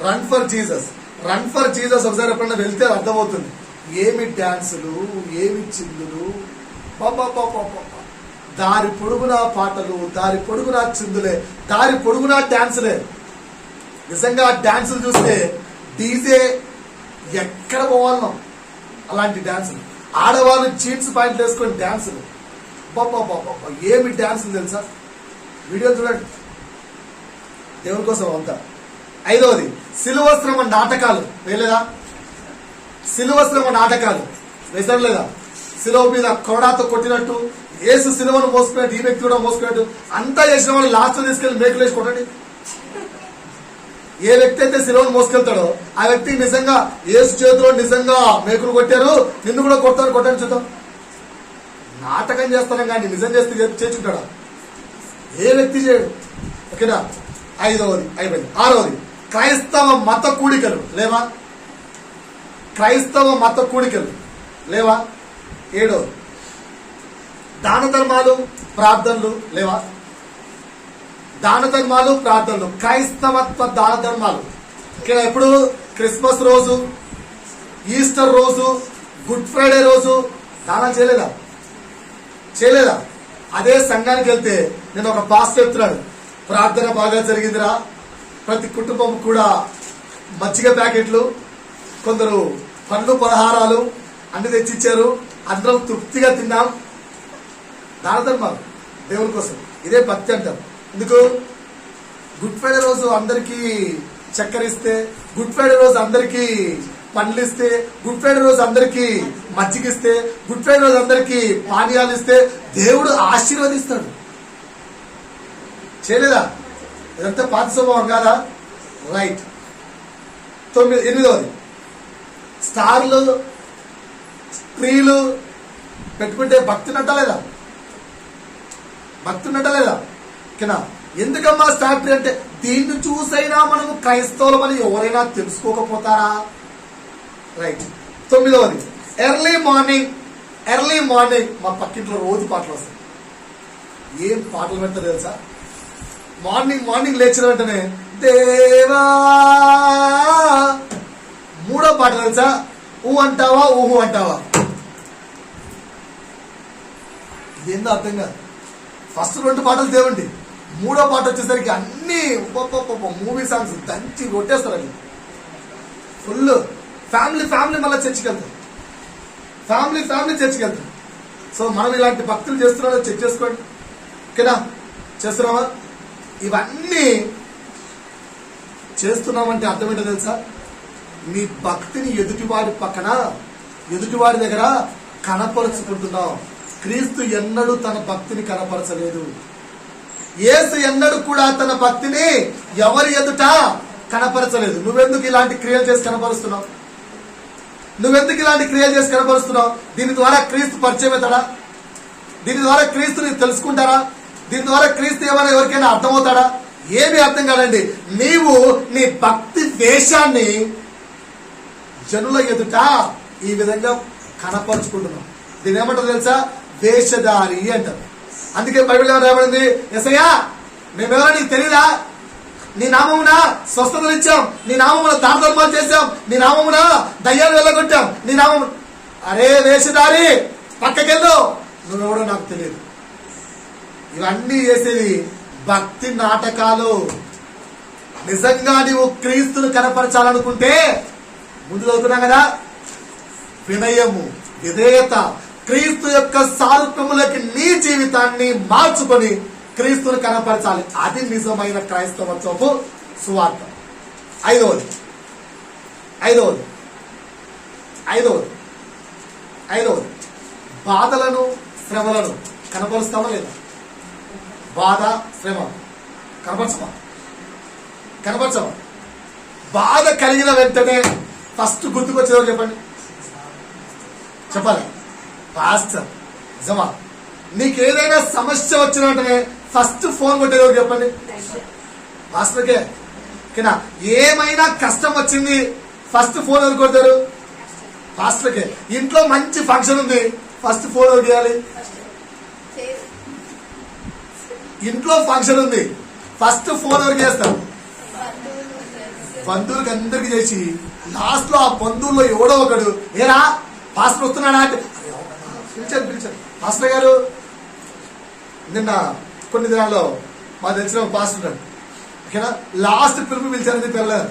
Run for Jesus. Run for Jesus ఒకసారి ఎప్పుడన్నా వెళ్తే అర్థమవుతుంది. ఏమి డాన్సులు, ఏమి చిందులు, దారి పొడుగునా పాటలు, దారి పొడుగునా చిందులే, దారి పొడుగునా డాన్సులే. నిజంగా డాన్సులు చూస్తే డీజే ఎక్కడ పోవాలన్నాం అలాంటి డాన్సులు. ఆడవాళ్ళు జీన్స్ ప్యాంట్లు వేసుకొని డాన్సులు. ఏమి డాన్సులు తెలుసా? వీడియో చూడండి. దేవుని కోసం అంతా. 5వది సిలువశ్రమ నాటకాలు. వేయలేదా? సిలువశ్రమ నాటకాలు వేసారు లేదా? సిలువ మీద కొరడాతో కొట్టినట్టు, యేసు సిలువను మోసుకున్నట్టు, ఈ వ్యక్తి కూడా మోసుకున్నట్టు అంతా చేసిన వాళ్ళు లాస్ట్ తీసుకెళ్లి మేకులు వేసి కొట్టండి. ఏ వ్యక్తి అయితే సిలువను మోసుకెళ్తాడో ఆ వ్యక్తి నిజంగా యేసు చేతిలో నిజంగా మేకులు కొట్టారు, నిన్ను కూడా కొడతారు, కొట్టండి చూద్దాం. నాటకం చేస్తాను కానీ నిజం చేస్తే చేర్చుంటాడా? ఏ వ్యక్తి చేయడు. ఓకేనా? 5వది అయిపోయింది. 6వది క్రైస్తవ మత కూడికలు లేవా? క్రైస్తవ మత కూడికలు లేవా? 7వది దాన ధర్మాలు ప్రార్థనలు లేవా? దాన ధర్మాలు ప్రార్థనలు, క్రైస్తవత్వ దాన ధర్మాలు. ఇక్కడ ఎప్పుడు? క్రిస్మస్ రోజు, ఈస్టర్ రోజు, గుడ్ ఫ్రైడే రోజు దానం చేయలేదా? చేయలేదా? అదే సంఘానికి వెళ్తే నేను ఒక పాస్ చెప్తున్నాడు, ప్రార్థన బాగా జరిగిందిరా, ప్రతి కుటుంబం కూడా మజ్జిగ ప్యాకెట్లు, కొందరు పండ్లు పలహారాలు అన్ని తెచ్చిచ్చారు, అందరం తృప్తిగా తిన్నాం. దాన ధర్మాలు దేవుని కోసం. ఇదే భక్తి అంటారు. ఎందుకు? గుడ్ ఫ్రైడే రోజు అందరికీ చక్కెర ఇస్తే, గుడ్ ఫ్రైడే రోజు అందరికీ పండ్లు ఇస్తే, గుడ్ ఫ్రైడే రోజు అందరికీ మజ్జిగ ఇస్తే, గుడ్ ఫ్రైడే రోజు అందరికీ పానీయాలు ఇస్తే దేవుడు ఆశీర్వదిస్తాడు. చేయలేదా? ఇదంతా పాత స్వభావం కాదా? రైట్. 8వది స్టార్లు స్త్రీలు పెట్టుకుంటే భక్తి నట్టలేదా? భక్తి నట్టలేదా? ఓకేనా? ఎందుకమ్మా స్టార్ ట్రీ అంటే దీన్ని చూసైనా మనము క్రైస్తవులమని ఎవరైనా తెలుసుకోకపోతారా? రైట్. 9వది ఎర్లీ మార్నింగ్. ఎర్లీ మార్నింగ్ మా పక్కింట్లో రోజు పాటలు వస్తాయి. ఏం పాటలు పెడతారు తెలుసా? మార్నింగ్ లేచిన వెంటనే దేవా. 3వ పాట తెలుసా? ఊ అంటావా ఊహు అంటావా. ఇదేందో అర్థం కాదు. ఫస్ట్ 2 పాటలు దేవుండి, 3వ పాట వచ్చేసరికి అన్ని మూవీ సాంగ్స్ దంచి కొట్టేస్తారు. అది ఫుల్ ఫ్యామిలీ మళ్ళీ చర్చికి వెళ్తారు. ఫ్యామిలీ చర్చికి వెళ్తారు. సో మనం ఇలాంటి భక్తులు చేస్తున్నామో చెక్ చేసుకోండి. ఓకేనా? చేస్తున్నామా? ఇవన్నీ చేస్తున్నామంటే అర్థం ఏంటో తెలుసా? నీ భక్తిని ఎదుటివాడి దగ్గర కనపరుచుకుంటున్నావు. క్రీస్తు ఎన్నడూ తన భక్తిని కనపరచలేదు. యేసు ఎన్నడూ కూడా తన భక్తిని ఎవరి ఎదుట కనపరచలేదు. నువ్వెందుకు ఇలాంటి క్రియలు చేసి కనపరుస్తున్నావు? దీని ద్వారా క్రీస్తు పరిచయం అవుతాడా? దీని ద్వారా క్రీస్తుని తెలుసుకుంటారా? దీని ద్వారా క్రీస్తు ఏమైనా ఎవరికైనా అర్థమవుతాడా? ఏమీ అర్థం కాదండి. నీవు నీ భక్తి వేషాన్ని జనుల ఎదుట ఈ విధంగా కనపరుచుకుంటున్నావు. దీని ఏమంటారు తెలుసా? వేషధారి అంటారు. అందుకే బైబిల్ ఏమని రాయబడింది? యేసయ్యా మేమెవరో నీకు తెలీదా? నీ నామమున స్వస్థతలు ఇచ్చాం, నీ నామమున దాన ధర్మాలు చేశాం, నీ నామమున దయ్యాలు వెళ్ళగొట్టాం, నీ నామము. అరే వేషధారి పక్కకెళ్ళు, నువ్వెవడో నాకు తెలియదు. ఇవన్నీ చేసేది భక్తి నాటకాలు. నిజంగా నీవు క్రీస్తును కనపరచాలనుకుంటే ముందు చదువుతున్నాం కదా, వినయము, విధేయత, క్రీస్తు యొక్క సారూప్యములకి నీ జీవితాన్ని మార్చుకొని క్రీస్తుని కనపరచాలి. అది నిజమైన క్రైస్తవత్వపు సువార్త. ఐదవది బాధలను శ్రమలను కనపరుస్తామా లేదా? బాధ శ్రమ కనపరచమా? బాధ కలిగిన వెంటనే ఫస్ట్ గుర్తుకొచ్చేదో చెప్పండి, చెప్పాలి. పాస్టర్. నిజమా? నీకేదైనా సమస్య వచ్చిన వెంటనే ఫస్ట్ ఫోన్ కొట్టేదో చెప్పండి, పాస్టర్కే. ఓకేనా? ఏమైనా కష్టం వచ్చింది ఫస్ట్ ఫోన్ ఎవరు కొడతారు? పాస్టర్కే. ఇంట్లో మంచి ఫంక్షన్ ఉంది ఫస్ట్ ఫోన్ ఎవరు చేయాలి? ఇంట్లో ఫంక్షన్ ఉంది ఫస్ట్ ఫోన్ ఎవరికి చేస్తారు? బంధువులకి అందరికి చేసి లాస్ట్ లో ఆ బంధువుల్లో ఎవడో ఒకడు, ఏరా పాస్టర్ వస్తున్నాడా అంటే పిలిచారు పాస్టర్ గారు. నిన్న కొన్ని దినాల్లో మాకు తెలిసిన పాస్టర్ ఉన్నాడు. ఓకేనా? లాస్ట్ పిలుపు పిలిచారని చెప్పి వెళ్ళారు,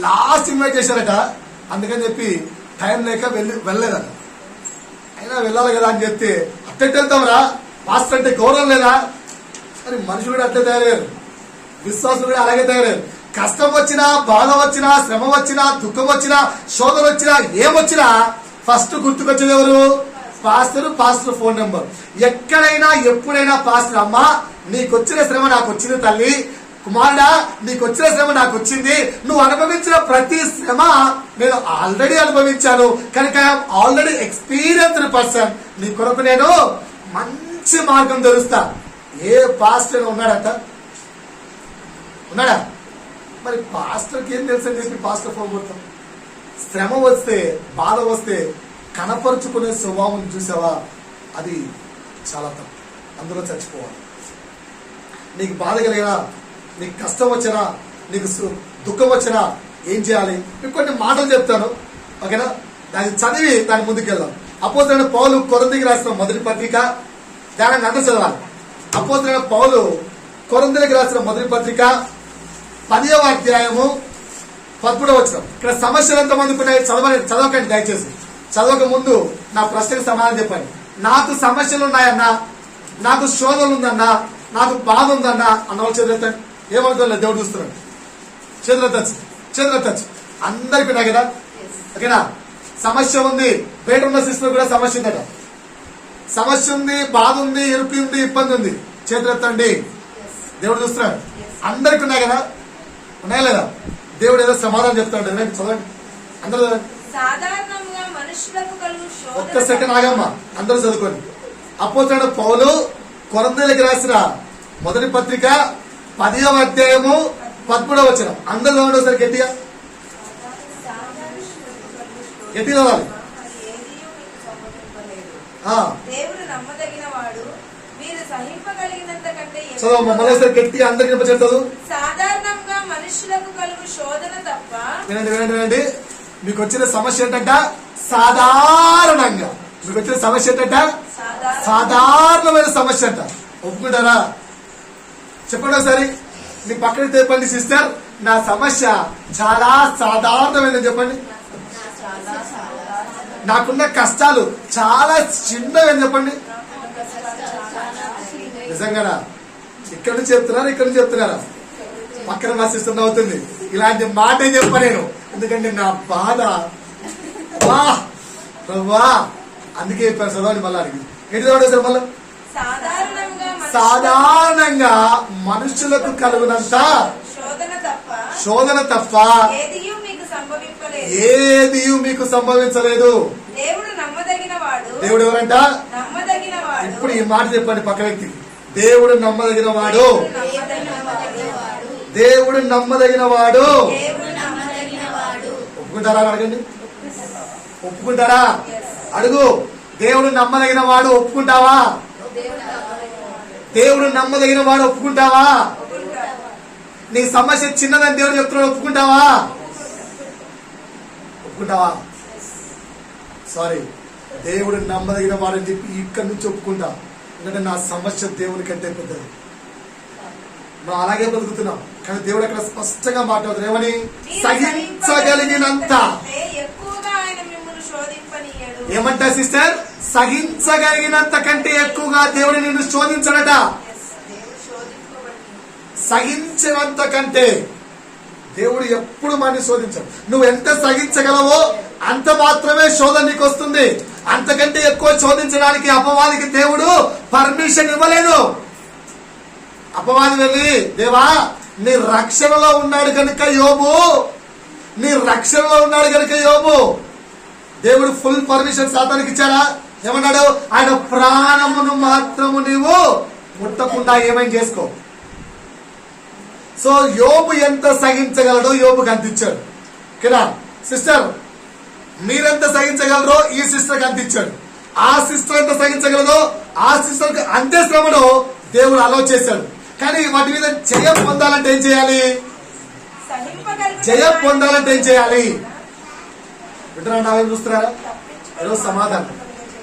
లాస్ట్ ఇన్వైట్ చేశారట. అందుకని చెప్పి టైం లేక వెళ్ళలేదట. అయినా వెళ్ళాలి కదా అని చెప్తే అట్టెట్ వెళ్తాంరా, పాస్టర్ అంటే గౌరవం లేదా అని మనుషులు కూడా అట్లే తయారయ్యారు, విశ్వాసులు కూడా అలాగే తయారయ్యారు. కష్టం వచ్చినా, బాధ వచ్చినా, శ్రమ వచ్చినా, దుఃఖం వచ్చినా, శోధన వచ్చినా, ఏమొచ్చినా ఫస్ట్ గుర్తుకొచ్చేది ఎవరు? Pastor phone number. ఎక్కడైనా ఎప్పుడైనా పాస్టర్, అమ్మా నీకొచ్చిన శ్రమ నాకు వచ్చింది తల్లి, కుమారుడా నీకొచ్చిన శ్రమ నాకు వచ్చింది, నువ్వు అనుభవించిన ప్రతి శ్రమ నేను ఆల్రెడీ అనుభవించాను కనుక ఆల్రెడీ ఎక్స్పీరియన్స్డ్ పర్సన్, నీ కొరకు నేను మంచి మార్గం తెలుస్తా. ఏ పాస్టర్ ఉన్నాడా? మరి పాస్టర్కి ఏం తెలుసు అని చెప్పి పాస్టర్ ఫోన్ కొడతాం. శ్రమ వస్తే, బాధ వస్తే కనపరుచుకునే స్వభావం చూసావా? అది చాలా తప్పు. అందులో చచ్చిపోవాలి. నీకు బాధ కలిగినా, నీకు కష్టం వచ్చినా, నీకు దుఃఖం వచ్చినా ఏం చేయాలి? మీకు కొన్ని మాటలు చెప్తాను, ఓకేనా? దాన్ని చదివి దాని ముందుకెళ్దాం. అపోస్తలుడైన పౌలు కొరింథీయులకు రాసిన మొదటి పత్రిక, దాన్ని అందరూ చదవాలి. అపోస్తలుడైన పౌలు కొరింథీయులకు రాసిన మొదటి పత్రిక 10వ అధ్యాయము 11వ వచనం. ఇక్కడ సమస్యలు ఎంతమందికి ఉన్నాయి? చదవకండి దయచేసి. చదవక ముందు నా ప్రశ్నకు సమాధానం చెప్పండి. నాకు సమస్యలు ఉన్నాయన్నా, నాకు శోధనలు ఉందన్నా, నాకు బాధ ఉందన్నా అన్న వాళ్ళు చేతులెత్తండి. ఏమవుతుందో దేవుడు చూస్తున్నాడు. చేతులెత్తచ్చు. అందరికి ఉన్నాయి కదా, ఓకేనా? సమస్య ఉంది, బయట ఉన్న సిస్టర్ కూడా సమస్య ఉందట. సమస్య ఉంది, బాధ ఉంది, ఇరుకు ఉంది, ఇబ్బంది ఉంది, చేతులెత్తండి. దేవుడు చూస్తున్నాడు. అందరికి ఉన్నాయి కదా, ఉన్నాయా లేదా? దేవుడు ఏదో సమాధానం చెప్తాడు. చదవండి అందరూ చదవండి. ఒక్క సెకండ్ ఆగమ్మా, అందరూ చదువుకోండి. అపోస్తలుడైన పౌలు కొరింథీయులకు రాసిన మొదటి పత్రిక 10వ అధ్యాయము 13వ వచనం. అందరూ చదవండి ఒకసారి గట్టిగా చదవాలి. చదవ మళ్ళీ ఒకసారి గట్టిగా అందరికి చదువు. సాధారణంగా మనుషులకు కలుగు శోధన తప్ప. వినండి. మీకు వచ్చిన సమస్య ఏంటంట? సాధారణంగా మీకు వచ్చిన సమస్య ఏంటంట? సాధారణమైన సమస్య అంట. ఒప్పుకుంటారా? చెప్పండి ఒకసారి. మీ పక్కన చెప్పండి, సిస్టర్ నా సమస్య చాలా సాధారణమైనది చెప్పండి. నాకున్న కష్టాలు చాలా చిన్నవని చెప్పండి. నిజంగానా? ఇక్కడ నుంచి చెప్తున్నారా, ఇక్కడ నుంచి చెప్తున్నారా? పక్కన మా సిస్టర్ అవుతుంది. ఇలాంటి మాట చెప్ప నేను, ఎందుకంటే నా బాధ వా అందుకే చెప్పాను. చదవండి మళ్ళీ అడిగి ఏంటి చదవండి సార్ మళ్ళీ. సాధారణంగా మనుషులకు కలుగునంత శోధన తప్ప ఏది మీకు సంభవించలేదు. దేవుడు ఎవరంట? ఇప్పుడు ఈ మాట చెప్పండి పక్క వ్యక్తికి. దేవుడు నమ్మదగిన వాడు. దేవుడు నమ్మదగిన వాడు. ఒప్పుకుంటారా? అడగండి. ఒప్పుకుంటారా? అడుగు. దేవుడు నమ్మదగిన వాడు, ఒప్పుకుంటావా? దేవుడు నమ్మదగిన వాడు, ఒప్పుకుంటావా? నీ సమస్య చిన్నదని దేవుడు చెప్తున్నాడు, ఒప్పుకుంటావా? ఒప్పుకుంటావా? సారీ, దేవుడు నమ్మదగిన వాడని చెప్పి ఇక్కడి నుంచి ఒప్పుకుంటా. ఎందుకంటే నా సమస్య దేవుని కంటే పెద్దది. మనం అలాగే బ్రతుకుతున్నాం. కానీ దేవుడు అక్కడ స్పష్టంగా మాట్లాడుతారు, ఏమని? సహించగలిగినంత. ఏమంటా సిస్టర్? సహించగలిగినంత కంటే ఎక్కువగా దేవుడు నిన్ను శోధించడట. సహించినంత కంటే దేవుడు ఎప్పుడు మనని శోధించడు. నువ్వు ఎంత సహించగలవో అంత మాత్రమే శోధన నీకు వస్తుంది. అంతకంటే ఎక్కువ శోధించడానికి అపవాదికి దేవుడు పర్మిషన్ ఇవ్వలేదు. అపవాది వెళ్ళి, దేవా నీ రక్షణలో ఉన్నాడు కనుక యోబు, నీ రక్షణలో ఉన్నాడు కనుక యోబు, దేవుడు ఫుల్ పర్మిషన్ సాతానికి ఇచ్చాడా? ఏమన్నాడు? ఆయన ప్రాణమును మాత్రము నీవు ముట్టకుండా ఏమైనా చేసుకో. సో యోబు ఎంత సహించగలడో యోబుకి అందించాడు కదా. సిస్టర్ మీరెంత సహించగలరో ఈ సిస్టర్కి అందించాడు. ఆ సిస్టర్ ఎంత సహించగలదో ఆ సిస్టర్కి అంతే శ్రమను దేవుడు అలో చేశాడు. కానీ వాటి మీద జయం పొందాలంటే ఏం చేయాలి? జయం పొందాలంటే ఏం చేయాలి? వింటున్నా? నావేం చూస్తున్నారా? ఈరోజు సమాధానం.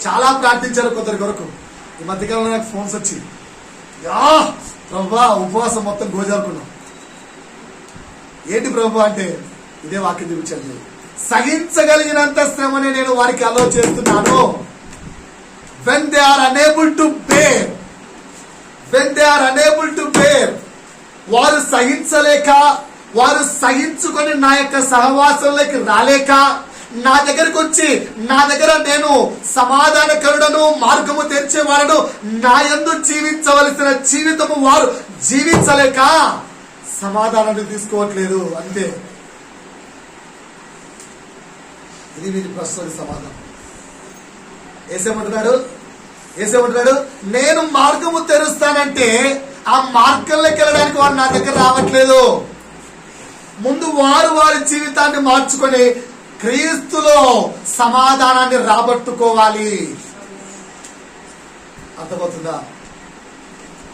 చాలా ప్రార్థించారు కొందరి కొరకు. ఈ మధ్యకాలంలో నాకు ఫోన్స్ వచ్చి, ప్రభువా ఉపవాసం మొత్తం గోజారుకున్నాం. ఏంటి ప్రభు అంటే, ఇదే వాక్యం చూపించండి. సహించగలిగినంత శ్రమని నేను వారికి అలో చేస్తున్నాను. when they are unable to bear, when they are unable to bear, వారు సహించలేక, వారు సహించుకొని నా యొక్క సహవాసంలోకి రాలేక నా దగ్గరకు వచ్చి, నా దగ్గర నేను సమాధానకరుడను, మార్గము తెరిచేవాడను, నా యందు జీవించవలసిన జీవితము వారు జీవించలేక సమాధానాన్ని తీసుకోవట్లేదు. అంతే. ఇది వీరి ప్రశ్నకి సమాధానం. ఏసేమంటున్నాడు? నేను మార్గము తెరుస్తానంటే ఆ మార్గంలోకి వెళ్ళడానికి వారు నా దగ్గర రావట్లేదు. ముందు వారు వారి జీవితాన్ని మార్చుకొని క్రీస్తులో సమాధానాన్ని రాబట్టుకోవాలి. అర్థమవుతుందా?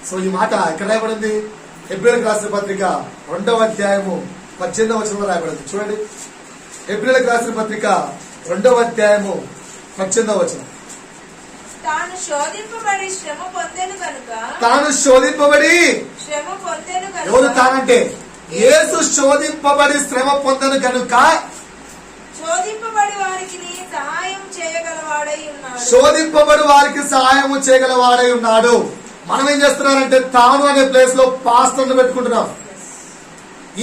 సో ఈ మాట ఎక్కడ రాయబడింది? హెబ్రీయులకు రాసిన పత్రిక 2వ అధ్యాయము 18వ వచనంలో రాయబడింది. చూడండి, హెబ్రీయులకు రాసిన పత్రిక 2వ అధ్యాయము 18వ వచనం. తాను శోధింపబడి శ్రమ పొందెను కనుక. ఎవరు తానంటే? యేసు శోధింపబడి శ్రమ పొందెను కనుక శోధింపబడి వారికి సహాయం చేయగలవాడై ఉన్నాడు. శోధింపబడి వారికి సహాయం చేయగలవాడై ఉన్నాడు. మనం ఏం చేస్తున్నారంటే తాను అనే ప్లేస్ లో పాస్టర్ను పెట్టుకుంటున్నాం.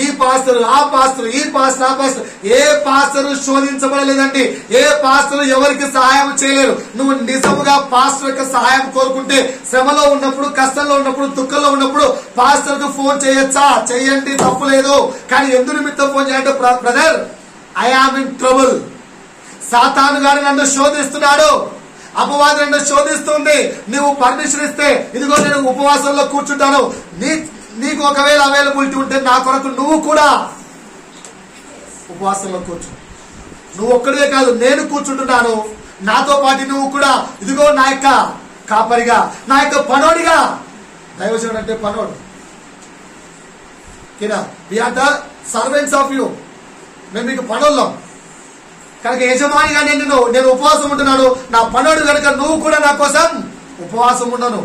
ఈ పాస్టర్, ఆ పాస్టర్, ఈ పాస్టర్, ఆ పాస్టర్. ఏ పాస్టర్ శోధించబడలేదండి. ఏ పాస్టర్ ఎవరికి సహాయం చేయలేరు. నువ్వు నిజముగా పాస్టర్ యొక్క సహాయం కోరుకుంటే, శ్రమలో ఉన్నప్పుడు, కష్టంలో ఉన్నప్పుడు, దుఃఖంలో ఉన్నప్పుడు పాస్టర్ కు ఫోన్ చేయొచ్చా? చెయ్యండి, తప్పు లేదు. కానీ ఎందు నిమిత్తం ఫోన్ చేయాలంటే, brother I am in trouble, సాతాను గారు నన్ను శోధిస్తున్నాడు, అపవాది నన్ను శోధిస్తుంది, నువ్వు పర్మిషన్ ఇస్తే ఇదిగో నేను ఉపవాసంలో కూర్చుంటాను. నీకు ఒకవేళ అవైలబిలిటీ ఉంటే నా కొరకు నువ్వు కూడా ఉపవాసంలో కూర్చు. నువ్వు ఒక్కడే కాదు, నేను కూర్చుంటున్నాను, నాతో పాటు నువ్వు కూడా ఇదిగో నా యొక్క కాపరిగా, నా యొక్క పనోడిగా. దైవజనుడు అంటే పనోడు. We are the servants of you. మేము మీకు పనోళ్ళం కనుక యజమానిగా నేను ఉపవాసం ఉంటున్నాను. నా పనోడు కనుక నువ్వు కూడా నా కోసం ఉపవాసం ఉండను.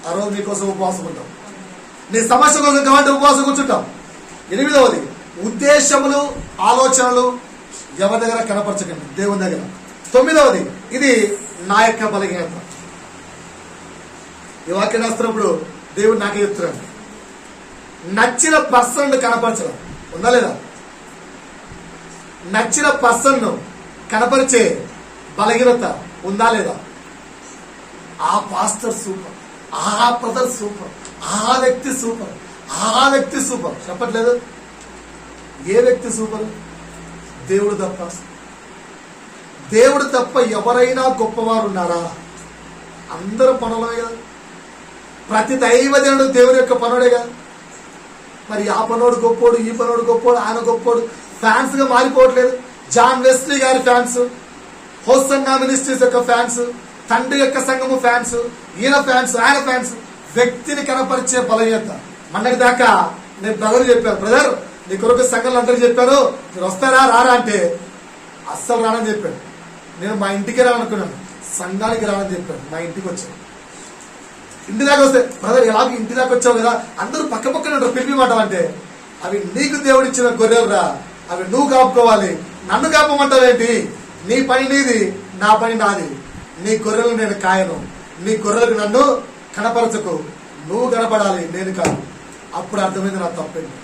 ఆ రోజు నీ కోసం ఉపవాసం ఉంటాం. నీ సమస్య కోసం కాబట్టి ఉపవాసం కూర్చుంటాం. 8వది, ఉద్దేశములు, ఆలోచనలు ఎవరి దగ్గర కనపరచకండి, దేవుని దగ్గర. 9వది, ఇది నా యొక్క బలహీనత. ఈ వాక్యం రాస్తున్నప్పుడు దేవుడు నాకే చెప్తున్నాడు, నచ్చిన పర్సన్ కనపరచడం ఉందా లేదా? నచ్చిన పర్సన్ కనపరిచే బలహీనత ఉందా లేదా? ఆ పాస్టర్ సూపర్, ఆ బ్రదర్ సూపర్, ఆ వ్యక్తి సూపర్, ఆ వ్యక్తి సూపర్ చెప్పట్లేదు. ఏ వ్యక్తి సూపర్? దేవుడు తప్ప. దేవుడు తప్ప ఎవరైనా గొప్పవారు ఉన్నారా? అందరూ పనులే కదా. ప్రతి దైవజనుడు దేవుని యొక్క పనుడే కదా. మరి ఆ పనోడు గొప్పోడు, ఈ పనోడు గొప్పోడు, ఆయన గొప్పోడు, ఫ్యాన్స్ గా మారిపోవట్లేదు. జాన్ వెస్లీ గారి ఫ్యాన్స్, హోసన్నా మినిస్ట్రీస్ యొక్క ఫ్యాన్స్, తండ్రి యొక్క సంఘము ఫ్యాన్స్, ఈయన ఫ్యాన్స్, ఆయన ఫ్యాన్స్. వ్యక్తిని కనపరిచే బలహీనత. మొన్నటి దాకా నేను బ్రదర్ చెప్పాను, బ్రదర్ నీ కొరకు సంఘంలో అందరూ చెప్పారు మీరు వస్తారా రారా అంటే అస్సలు రానని చెప్పాడు. నేను మా ఇంటికి రానుకున్నాను, సంఘానికి రానని చెప్పాడు. మా ఇంటికి వచ్చాను. ఇంటి దాకా వస్తే బ్రదర్ ఎలాగ ఇంటి దాకా వచ్చావు కదా, అందరూ పక్క పక్కన ఉంటారు, పిలిపి మాట అంటే అవి నీకు దేవుడిచ్చిన గొర్రెలు రా, అవి నువ్వు కాపుకోవాలి. నన్ను కాపమంటావేంటి? నీ పని నీది, నా పని నాది. నీ గొర్రెలు నేను కాయను, నీ గొర్రెలకు నన్ను కనపరచకు, నువ్వు కనపడాలి, నేను కాదు. అప్పుడు అర్థమైంది నా తప్పేంటి.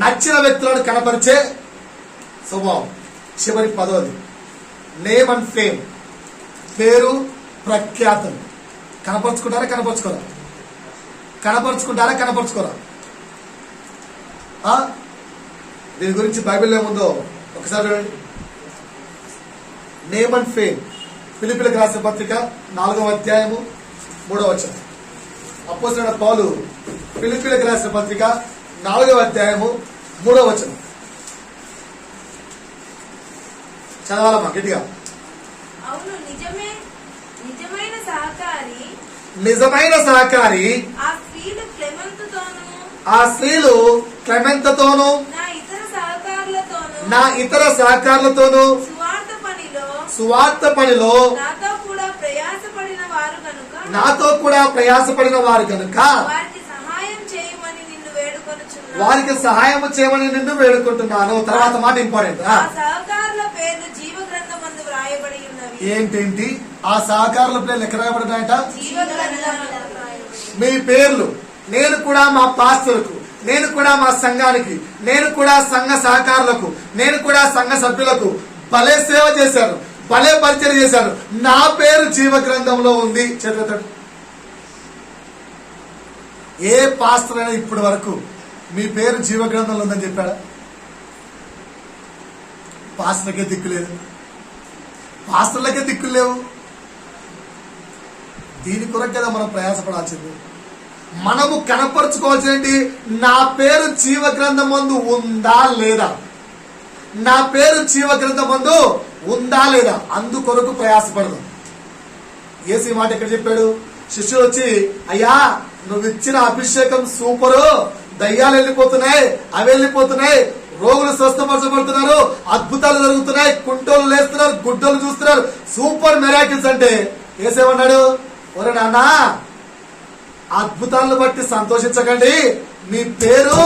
నచ్చిన వ్యక్తులను కనపరిచే స్వభావం. చివరి 10వ నేమ్ అండ్ ఫేమ్, పేరు ప్రఖ్యాతలు. కనపరుచుకుంటారా కనపరుచుకోరా? కనపరుచుకుంటారా కనపరుచుకోరా? దీని గురించి బైబిల్లో ఏముందో ఒకసారి చూడండి. నేమ్ అండ్ ఫేమ్, ఫిలిప్పీయులకు రాసిన పత్రిక 4వ అధ్యాయము 3వ వచనం. అపోస్తలుడైన పౌలు ఫిలిప్పీయులకు రాసిన పత్రిక 4వ అధ్యాయము 3వ వచనం చదవాలమ్మా గట్టిగా. అవును, నిజమైన సహకారి నిజమైన సహకారి ఆ స్త్రీలు క్లెమెంతుతోనూ ఆ స్త్రీలు క్లెమెంతతోనూ నా ఇతర సహకారులతోనూ సువార్త పనిలో నాతో కూడా ప్రయాసపడిన వారు కనుక వారికి సహాయం చేయమని నిన్ను వేడుకుంటున్నాను. తర్వాత మాట ఇంపార్టెంట్. ఆ సహకారుల పేర్లు జీవ గ్రంథమందు వ్రాయబడి ఉన్నవి. ఏంటేంటి ఆ సహకారుల పేర్లు ఎక్కడ రాయబడినాయట? జీవ గ్రంథమందు వ్రాయబడి. మీ పేర్లు, నేను కూడా మా పాస్టర్లకు, నేను కూడా మా సంఘానికి, నేను కూడా సంఘ సహకారులకు, నేను కూడా సంఘ సభ్యులకు భలే సేవ చేశారు, భలే పరిచయం చేశారు. నా పేరు జీవ గ్రంథంలో ఉంది. చదువుతాడు. ఏ పాస్టర్ అయినా ఇప్పటి వరకు మీ పేరు జీవ గ్రంథంలో ఉందని చెప్పాడా? పాస్టర్లకే దిక్కులేదు, పాస్టర్లకే దిక్కులు లేవు. దీని కొరకు కదా మనం ప్రయాసపడాల్సింది. మనము కనపరుచుకోవాల్సింది నా పేరు జీవ గ్రంథం మందు ఉందా లేదా, నా పేరు జీవ గ్రంథం మందు ఉందా లేదా, అందుకొరకు ప్రయాసపడదాం. యేసు మాట ఎక్కడ చెప్పాడు? శిష్యులు వచ్చి అయ్యా నువ్వు ఇచ్చిన అభిషేకం సూపరు, దయ్యాలు వెళ్ళిపోతున్నాయి, అవి వెళ్ళిపోతున్నాయి, రోగులు స్వస్థపరచబడుతున్నారు, అద్భుతాలు జరుగుతున్నాయి, కుంటోలు లేస్తున్నారు, గుడ్డలు చూస్తున్నారు, సూపర్ మెరాకిల్స్ అంటే యేసేమన్నాడు? ఒరే నాన్న, అద్భుతాలను బట్టి సంతోషించకండి, మీ పేరు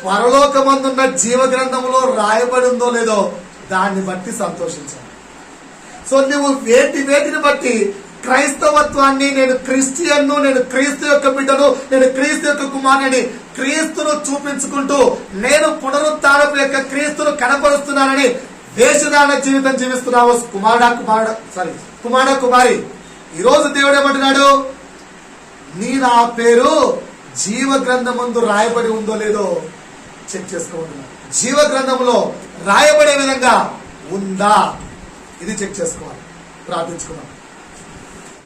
పరలోకమందున్న జీవ గ్రంథంలో రాయబడి ఉందో లేదో దాన్ని బట్టి సంతోషించాలి. సో నువ్వు వేటిని బట్టి క్రైస్తవత్వాన్ని, నేను క్రిస్టియన్ను, నేను క్రీస్తు యొక్క బిడ్డను, నేను క్రీస్తు యొక్క కుమారుని, క్రీస్తును చూపించుకుంటూ నేను పునరుత్థానపు యొక్క క్రీస్తును కనపరుస్తున్నానని దేశదాన జీవితం జీవిస్తున్నావు కుమారుడా కుమారి. ఈ రోజు దేవుడు ఏమంటున్నాడు? నా పేరు జీవ గ్రంథమందు రాయబడి ఉందో లేదో చెక్ చేసుకోవాలి. జీవ గ్రంథంలో రాయబడే విధంగా ఉందా ఇది చెక్ చేసుకోవాలి. ప్రార్థించుకున్నాం.